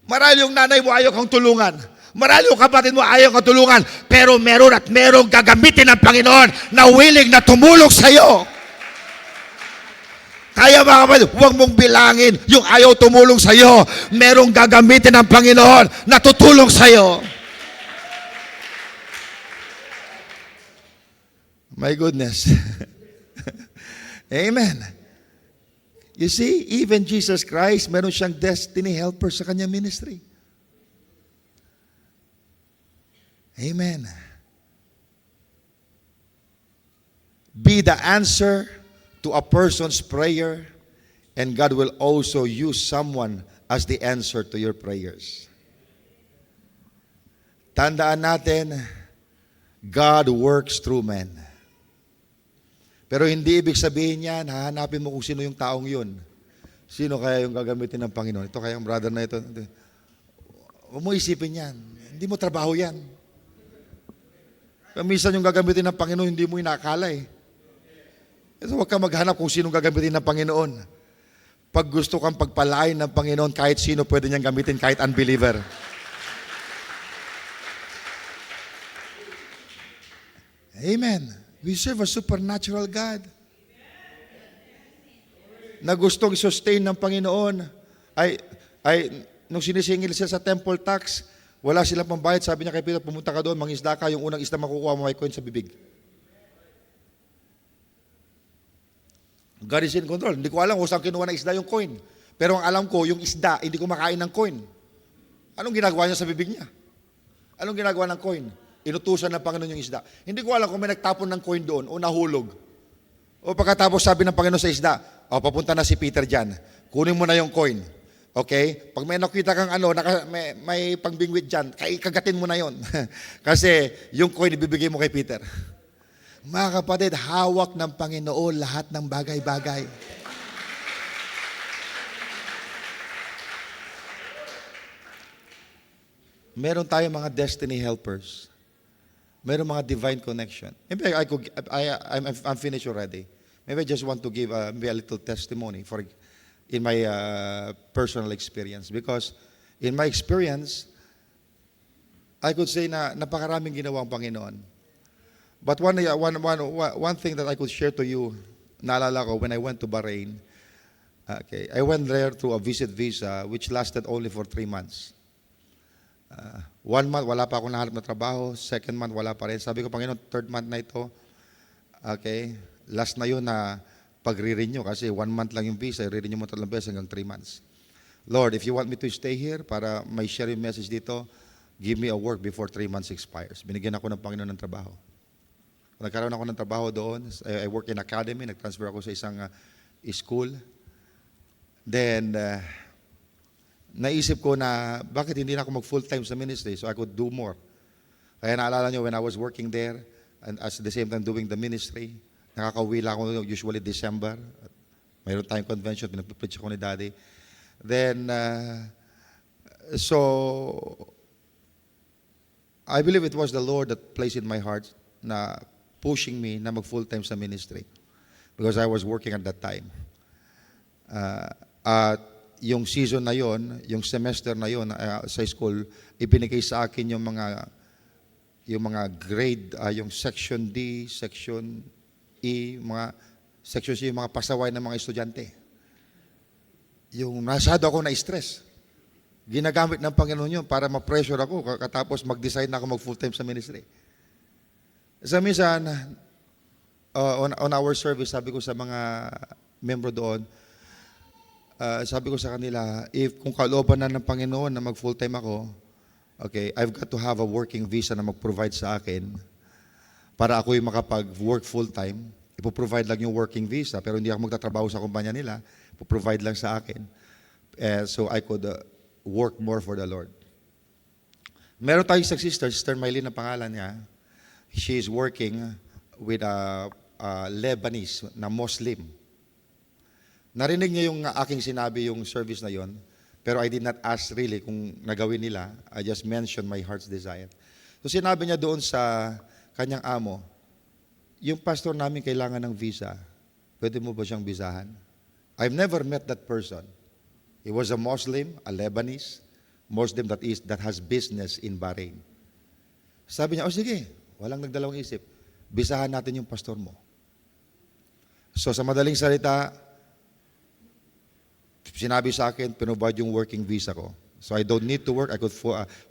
Marahil yung nanay mo ayaw kang tulungan. Marahil yung kapatid mo ayaw kang tulungan. Pero merong gagamitin ng Panginoon na willing na tumulong sa iyo. Kaya mga kapatid, huwag mong bilangin yung ayaw tumulong sa iyo. Merong gagamitin ng Panginoon na tutulong sa iyo. My goodness. Amen. You see, even Jesus Christ, meron siyang destiny helper sa kanyang ministry. Amen. Be the answer to a person's prayer, and God will also use someone as the answer to your prayers. Tandaan natin, God works through men. Pero hindi ibig sabihin yan, hahanapin mo kung sino yung taong yun. Sino kaya yung gagamitin ng Panginoon? Ito kaya yung brother na ito. Huwag mo isipin yan. Hindi mo trabaho yan. Minsan yung gagamitin ng Panginoon, hindi mo inakala eh. So, huwag ka maghanap kung sino gagamitin ng Panginoon. Pag gusto kang pagpalain ng Panginoon, kahit sino pwede niyang gamitin, kahit unbeliever. Amen. We serve a supernatural God. na gustong sustain ng Panginoon, nung sinisingil siya sa temple tax, wala silang pambayad. Sabi niya kay Peter, pumunta ka doon, mangisda ka, yung unang isda makukuha mo, may coin sa bibig. God is in control. Hindi ko alam kung saan kinuha ng isda yung coin. Pero ang alam ko, yung isda, hindi kumakain ng coin. Anong ginagawa niya sa bibig niya? Anong ginagawa ng coin? Inutusan ng Panginoon yung isda. Hindi ko alam kung may nagtapon ng coin doon o nahulog. O pagkatapos sabi ng Panginoon sa isda, papunta na si Peter dyan. Kunin mo na yung coin. Okay? Pag may nakita kang may pangbingwit dyan, kagatin mo na yon. Kasi yung coin ibibigay mo kay Peter. Mga kapatid, hawak ng Panginoon lahat ng bagay-bagay. Meron tayong mga destiny helpers. Meron mga divine connection. Maybe I'm finished already. Maybe I just want to give maybe a little testimony in my personal experience. Because in my experience, I could say na napakaraming ginawa ang Panginoon. But one thing that I could share to you, naalala ko when I went to Bahrain, okay, I went there through a visit visa which lasted only for 3 months. 1 month, wala pa akong nahanap na trabaho. 2nd month, wala pa rin. Sabi ko, Panginoon, 3rd month na ito. Okay, last na yun na pagre-renew kasi 1 month lang yung visa, i-renew mo 3 beses hanggang 3 months. Lord, if you want me to stay here para may share yung message dito, give me a work before 3 months expires. Binigyan ako ng Panginoon ng trabaho. Nagkaroon ako ng trabaho doon. I work in academy. Nag-transfer ako sa isang school. Then, naisip ko na bakit hindi na ako mag-full-time sa ministry so I could do more. Kaya naalala nyo, when I was working there, and at the same time doing the ministry, nakakauwi lang ako usually December. Mayroon tayong convention, pinag-preach ako ni Daddy. Then, so, I believe it was the Lord that placed in my heart na pushing me na mag-full-time sa ministry because I was working at that time. At yung season na yon, yung semester na yon sa school, ibinigay sa akin yung mga grade, yung section D, section E, mga section C, yung mga pasaway ng mga estudyante. Yung masyado ako na-stress. Ginagamit ng Panginoon yun para ma-pressure ako katapos mag-decide na ako mag-full-time sa ministry. Sa minsan, on our service, sabi ko sa mga membro doon, sabi ko sa kanila, kung kalooban na ng Panginoon na mag-full-time ako, okay, I've got to have a working visa na mag-provide sa akin para ako yung makapag-work full-time. Ipoprovide lang yung working visa, pero hindi ako magtatrabaho sa kumpanya nila. Ipoprovide lang sa akin. So I could work more for the Lord. Meron tayong isang Sister Maylene na pangalan niya. She is working with a Lebanese na Muslim. Narinig niya yung aking sinabi yung service na yon, pero I did not ask really kung nagawin nila. I just mentioned my heart's desire. So sinabi niya doon sa kanyang amo, yung pastor namin kailangan ng visa. Pwede mo ba siyang bisahan? I've never met that person. He was a Muslim, a Lebanese Muslim that has business in Bahrain. Sabi niya, sige, walang nagdalawang isip. Bisahan natin yung pastor mo. So sa madaling salita, sinabi sa akin, pinobide yung working visa ko. So I don't need to work, I could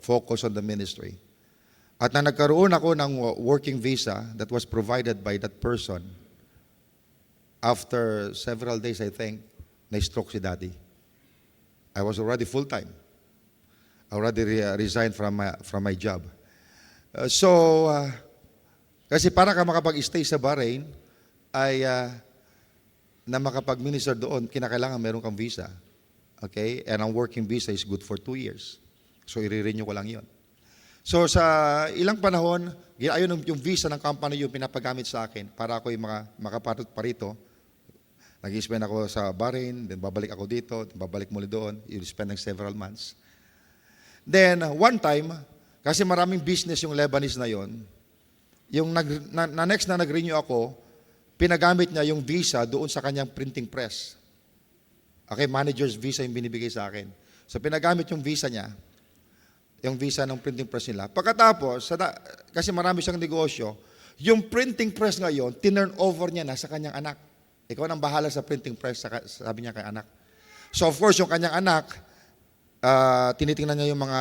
focus on the ministry. At na nagkaroon ako ng working visa that was provided by that person, after several days, I think, na-stroke si Daddy. I was already full-time. I already resigned from my job. Kasi para ka makapag-stay sa Bahrain, ay na makapag-minister doon, kinakailangan meron kang visa. Okay? And ang working visa is good for 2 years. So, i-renew ko lang yon. So, sa ilang panahon, ayun yung visa ng company yung pinapagamit sa akin para ako yung makapatot pa rito. Nag-spend ako sa Bahrain, then babalik ako dito, then babalik muli doon. You spend ng several months. Then, one time, kasi maraming business yung Lebanese na yon, yung next na nag-renew ako, pinagamit niya yung visa doon sa kanyang printing press. Okay, manager's visa yung binibigay sa akin. So, pinagamit yung visa niya, yung visa ng printing press nila. Pagkatapos, kasi marami siyang negosyo, yung printing press ngayon, tinurn over niya na sa kanyang anak. Ikaw nang bahala sa printing press, sabi niya kay anak. So of course, yung kanyang anak, tinitingnan niya yung mga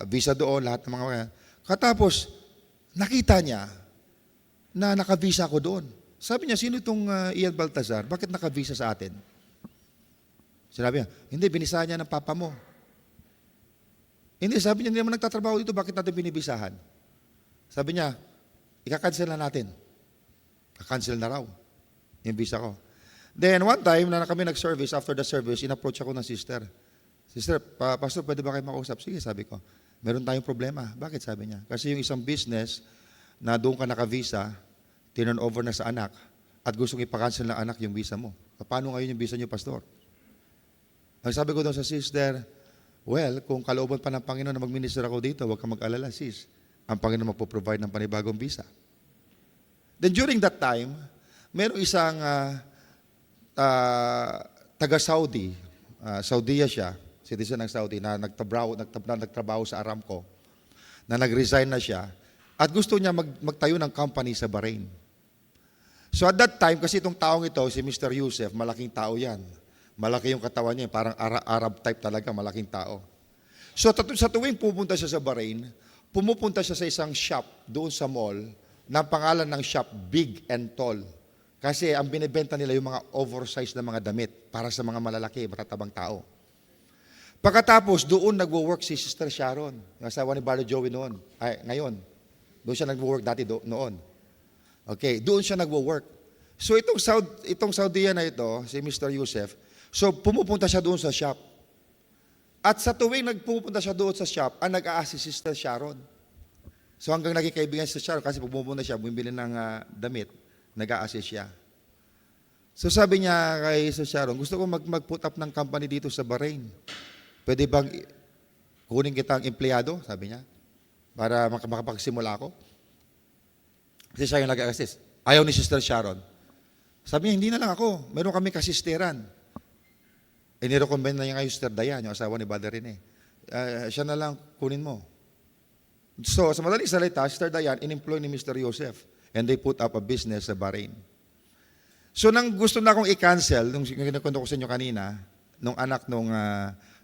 visa doon, lahat ng mga. Katapos, nakita niya na naka-visa ako doon. Sabi niya, sino itong Ian Baltazar? Bakit naka-visa sa atin? Sinabi niya, hindi, binisahan niya ng papa mo. Hindi, sabi niya, hindi naman nagtatrabaho dito, bakit natin binibisahan? Sabi niya, ika-cancel na natin. Ka-cancel na raw yung visa ko. Then one time na kami nag-service, after the service, in-approach ako ng sister. Sister, Pastor, pwede ba kayo makausap? Sige, sabi ko. Meron tayong problema. Bakit, sabi niya? Kasi yung isang business na doon ka naka-visa, tinurn over na sa anak, at gustong ipakancel ng anak yung visa mo. Paano ngayon yung visa niyo, Pastor? Ang sabi ko doon sa sister, well, kung kalooban pa ng Panginoon na mag-minister ako dito, huwag kang mag-alala, sis. Ang Panginoon magpo-provide ng panibagong visa. Then during that time, merong isang taga-Saudi, Saudiya siya, citizen ng Saudi, na nagtrabaho sa Aramco, na nag-resign na siya, at gusto niya magtayo ng company sa Bahrain. So at that time, kasi itong taong ito, si Mr. Yusef, malaking tao yan. Malaki yung katawan niya, parang Arab type talaga, malaking tao. So sa tuwing pupunta siya sa Bahrain, pumupunta siya sa isang shop doon sa mall, na pangalan ng shop, Big and Tall. Kasi ang binibenta nila yung mga oversized na mga damit para sa mga malalaki, matatabang tao. Pagkatapos, doon nagwo-work si Sister Sharon, yung asawa ni Brother Joey noon. Ngayon. Doon siya nagwo-work dati noon. Okay, doon siya nagwo-work. So itong Saudiya na ito, si Mr. Yusef, so pumupunta siya doon sa shop. At sa tuwing nagpupunta siya doon sa shop, ang nag-a-assist si Sister Sharon. So hanggang naging kaibigan si Sister Sharon, kasi pag pumunta siya, bumibili ng damit, nag-a-assist siya. So sabi niya kay Sister Sharon, gusto ko mag-put up ng company dito sa Bahrain. Pwede bang kunin kitang empleyado? Sabi niya. Para makapagsimula ako. Kasi siya yung nag-assist. Ayaw ni Sister Sharon. Sabi niya, hindi na lang ako. Meron kami kasisteran. Nirecommend na niya ngayon Sister Dayan, yung asawa ni Brother Rene. Siya na lang kunin mo. So, sa madaling salita, Sister Dayan, in-employ ni Mr. Yosef. And they put up a business sa Bahrain. So, nang gusto na akong i-cancel, nung kinakwento ko sa inyo kanina, nung anak nung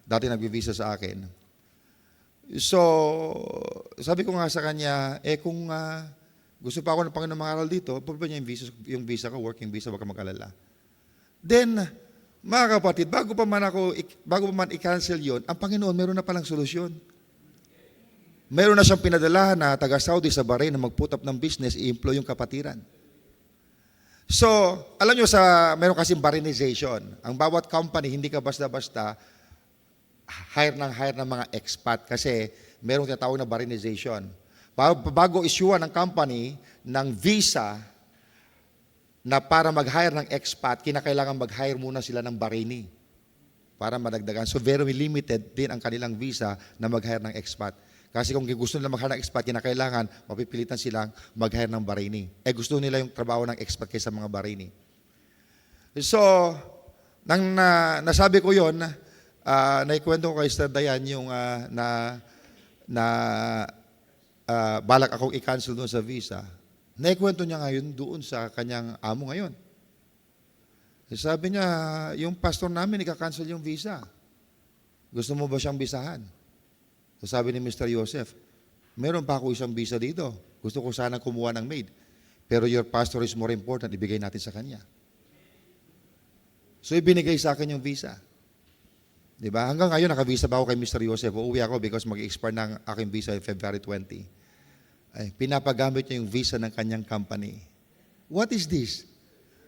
dati nag-visa sa akin. So, sabi ko nga sa kanya, kung gusto pa ako ng Panginoon mangaral dito, pwede niya yung visa ko, working visa, wag ka mag-alala. Then, mga kapatid, bago pa man i-cancel yon, ang Panginoon, meron na palang solusyon. Meron na siyang pinadala na taga-Saudi sa Bahrain na mag-put up ng business, i-employ yung kapatiran. So, alam nyo meron kasing Bahrainization. Ang bawat company, hindi ka basta-basta hire ng mga expat kasi merong tinatawag na Bahrainization. Bago issuean ng company ng visa na para mag-hire ng expat, kinakailangan mag-hire muna sila ng Bahraini para madagdagan. So very limited din ang kanilang visa na mag-hire ng expat. Kasi kung gusto nila mag-hire ng expat, kinakailangan mapipilitan silang mag-hire ng Bahraini. Gusto nila yung trabaho ng expat kaysa mga Bahraini. So, nang nasabi ko yon, naikwento ko kay Sister Dayan yung balak akong i-cancel doon sa visa. Naikwento niya ngayon doon sa kanyang amo ngayon. Sabi niya, yung pastor namin ika-cancel yung visa. Gusto mo ba siyang bisahan? Sabi ni Mr. Yosef, meron pa ako isang visa dito. Gusto ko sana kumuha ng maid. Pero your pastor is more important, ibigay natin sa kanya. So ibinigay sa akin yung visa. Diba? Hanggang ngayon, naka-visa pa ako kay Mr. Yosef. Uuwi ako because mag-expire ng aking visa February 20. Pinapagamit niya yung visa ng kanyang company. What is this?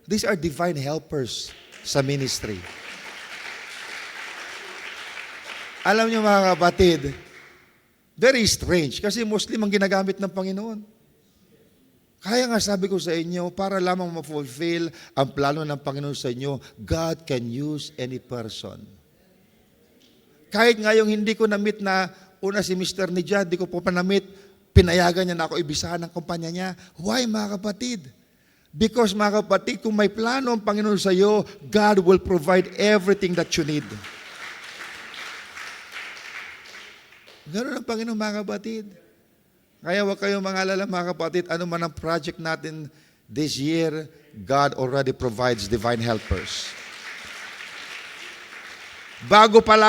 These are divine helpers sa ministry. Alam niyo mga kapatid, very strange kasi Muslim ang ginagamit ng Panginoon. Kaya nga sabi ko sa inyo, para lamang ma-fulfill ang plano ng Panginoon sa inyo, God can use any person. Kahit ngayong hindi ko na-meet na una si Mr. Nijad, di ko po pa na-meet, pinayagan niya na ako ibisahan ng kumpanya niya. Why, mga kapatid? Because, mga kapatid, kung may plano ang Panginoon sa iyo, God will provide everything that you need. Ganoon ang Panginoon, mga kapatid. Kaya huwag kayong mangalala, mga kapatid, ano man ang project natin This year, God already provides divine helpers. Bago pa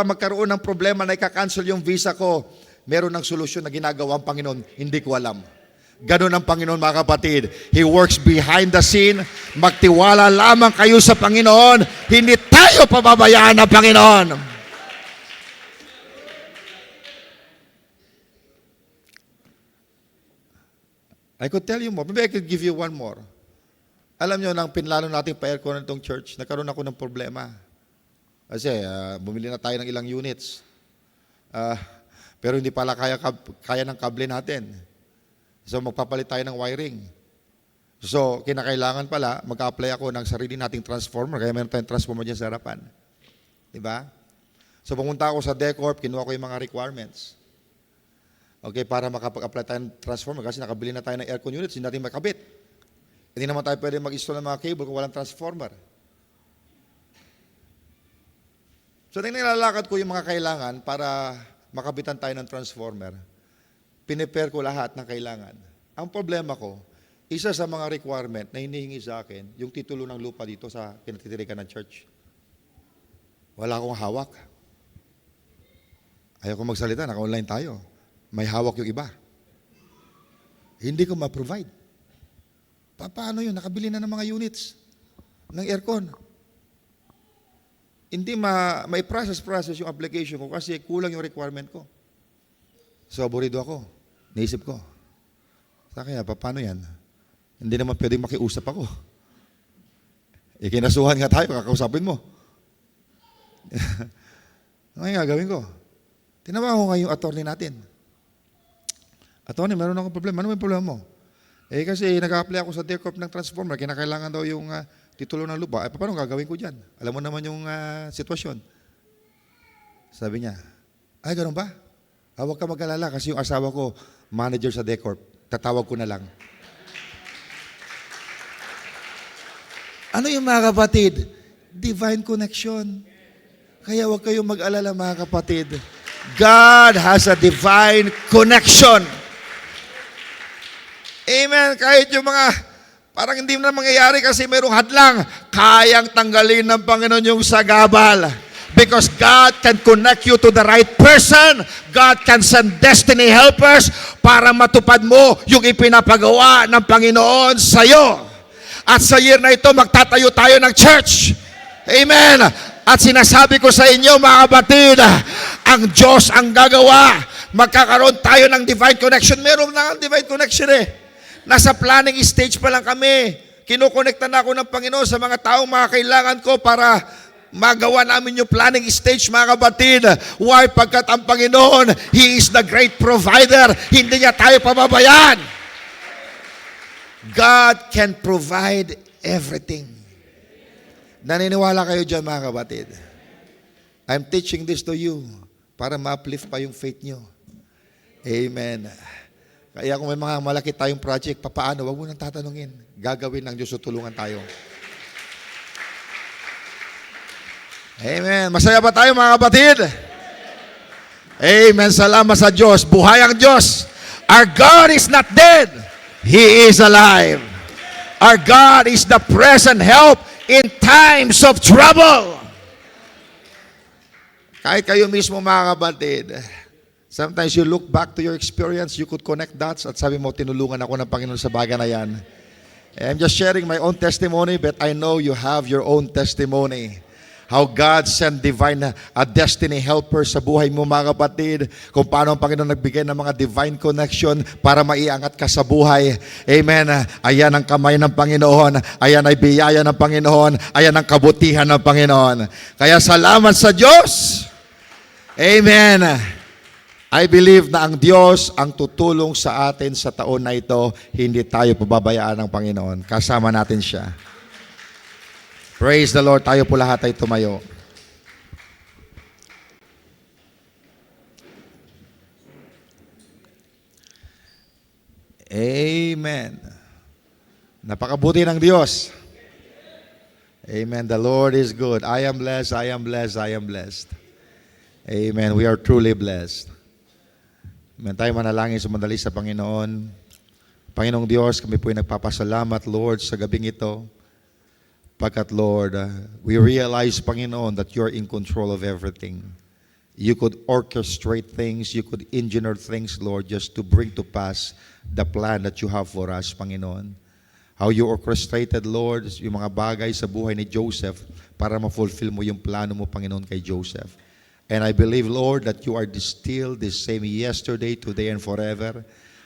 magkaroon ng problema na ika-cancel yung visa ko, meron ng solusyon na ginagawa ang Panginoon, hindi ko alam. Ganun ang Panginoon, mga kapatid. He works behind the scene. Magtiwala lamang kayo sa Panginoon. Hindi tayo pababayaan ng Panginoon. I could tell you more. Maybe I could give you one more. Alam nyo, nang pinlano natin pa-aircon itong church, nagkaroon ako ng problema. Kasi bumili na tayo ng ilang units. Pero hindi pala kaya ng kable natin. So magpapalit tayo ng wiring. So kinakailangan pala, mag-apply ako ng sarili nating transformer. Kaya meron tayong transformer dyan sa harapan. Diba? So pumunta ako sa Decorp, kinuha ko yung mga requirements. Okay, para makapag-apply tayo ng transformer. Kasi nakabili na tayo ng aircon units, hindi natin makabit. Hindi naman tayo pwede mag-install ng mga cable kung walang transformer. So, nilalakad ko yung mga kailangan para makabitan tayo ng transformer. Pinipare ko lahat ng kailangan. Ang problema ko, isa sa mga requirement na hinihingi sa akin, yung titulo ng lupa dito sa kinatitirikan ng church. Wala akong hawak. Ayaw ko magsalita, naka-online tayo. May hawak yung iba. Hindi ko ma-provide. Paano yun? Nakabili na ng mga units ng aircon. Hindi may process yung application ko kasi kulang yung requirement ko. So, aburido ako. Naisip ko. Kaya, paano yan? Hindi naman pwedeng makiusap ako. Kinasuhan nga tayo, kakausapin mo. Ano yung gagawin ko? Tinawagan ko nga yung attorney natin. Attorney, meron akong problema. Ano yung problema mo? Kasi nag-apply ako sa Decorp ng transformer, kinakailangan daw yung titulo ng lupa. Paano gagawin ko dyan? Alam mo naman yung sitwasyon. Sabi niya, ay, ganun ba? Huwag ka mag-alala kasi yung asawa ko, manager sa Decorp. Tatawag ko na lang. Ano yung mga kapatid? Divine connection. Kaya huwag kayong mag-alala, mga kapatid. God has a divine connection. Amen. Kahit yung mga parang hindi na mangyayari kasi mayroong hadlang, kayang tanggalin ng Panginoon yung sagabal. Because God can connect you to the right person. God can send destiny helpers para matupad mo yung ipinapagawa ng Panginoon sa iyo. At sa year na ito, magtatayo tayo ng church. Amen. At sinasabi ko sa inyo, mga kapatid, ang Diyos ang gagawa. Magkakaroon tayo ng divine connection. Meron na ang divine connection Nasa planning stage pa lang kami. Kinukonekta na ako ng Panginoon sa mga taong mga kailangan ko para magawa namin yung planning stage, mga kapatid. Why? Pagkat ang Panginoon, He is the great provider. Hindi niya tayo pababayaan. God can provide everything. Naniniwala kayo dyan, mga kapatid? I'm teaching this to you para ma-uplift pa yung faith nyo. Amen. Kaya kung may mga malaki tayong project, papaano, wag mo nang tatanungin. Gagawin ng Diyos, tutulungan tayo. Amen. Masaya ba tayo, mga kapatid? Amen. Salamat sa Diyos. Buhay ang Diyos. Our God is not dead. He is alive. Our God is the present help in times of trouble. Kahit kayo mismo, mga kapatid, sometimes you look back to your experience, you could connect dots at sabi mo, tinulungan ako ng Panginoon sa bagay na yan. I'm just sharing my own testimony, but I know you have your own testimony. How God sent divine destiny helpers sa buhay mo, mga kapatid. Kung paano ang Panginoon nagbigay ng mga divine connection para maiangat ka sa buhay. Amen. Ayan ang kamay ng Panginoon. Ayan ay biyaya ng Panginoon. Ayan ang kabutihan ng Panginoon. Kaya salamat sa Diyos. Amen. I believe na ang Diyos ang tutulong sa atin sa taon na ito. Hindi tayo pababayaan ng Panginoon. Kasama natin siya. Praise the Lord. Tayo po lahat ay tumayo. Amen. Napakabuti ng Diyos. Amen. The Lord is good. I am blessed, I am blessed, I am blessed. Amen. We are truly blessed. Amen. Tayo manalangin sumandali sa Panginoon. Panginoong Diyos, kami po'y nagpapasalamat, Lord, sa gabing ito. Pagkat, Lord, we realize, Panginoon, that you're in control of everything. You could orchestrate things, you could engineer things, Lord, just to bring to pass the plan that you have for us, Panginoon. How you orchestrated, Lord, yung mga bagay sa buhay ni Joseph para ma-fulfill mo yung plano mo, Panginoon, kay Joseph. And I believe, Lord, that you are still the same yesterday, today, and forever.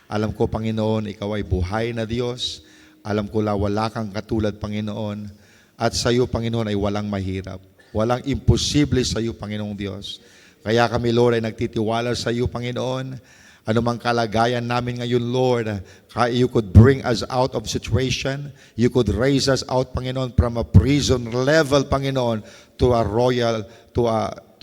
Alam ko, Panginoon, ikaw ay buhay na Diyos. Alam ko wala kang katulad, Panginoon. At sa iyo, Panginoon, ay walang mahirap. Walang imposible sa iyo, Panginoong Diyos. Kaya kami, Lord, ay nagtitiwala sa iyo, Panginoon. Anumang kalagayan namin ngayon, Lord, you could bring us out of situation. You could raise us out, Panginoon, from a prison level, Panginoon, to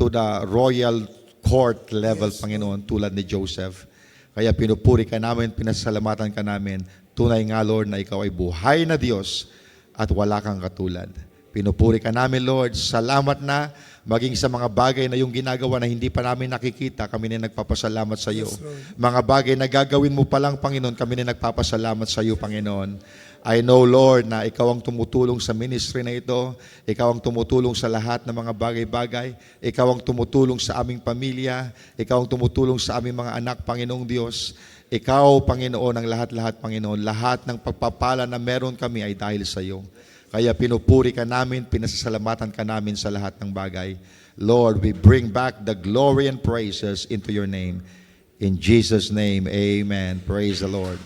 the royal court level, Panginoon, tulad ni Joseph. Kaya pinupuri ka namin, pinasalamatan ka namin. Tunay nga, Lord, na ikaw ay buhay na Diyos at wala kang katulad. Pinupuri ka namin, Lord. Salamat na maging sa mga bagay na yung ginagawa na hindi pa namin nakikita, kami na nagpapasalamat sa iyo. Mga bagay na gagawin mo pa lang, Panginoon, kami na nagpapasalamat sa iyo, Panginoon. I know, Lord, na ikaw ang tumutulong sa ministry na ito. Ikaw ang tumutulong sa lahat ng mga bagay-bagay. Ikaw ang tumutulong sa aming pamilya. Ikaw ang tumutulong sa aming mga anak, Panginoong Diyos. Ikaw, Panginoon, ang lahat-lahat, Panginoon. Lahat ng pagpapala na meron kami ay dahil sa iyo. Kaya pinupuri ka namin, pinasasalamatan ka namin sa lahat ng bagay. Lord, we bring back the glory and praises into your name. In Jesus' name, amen. Praise the Lord.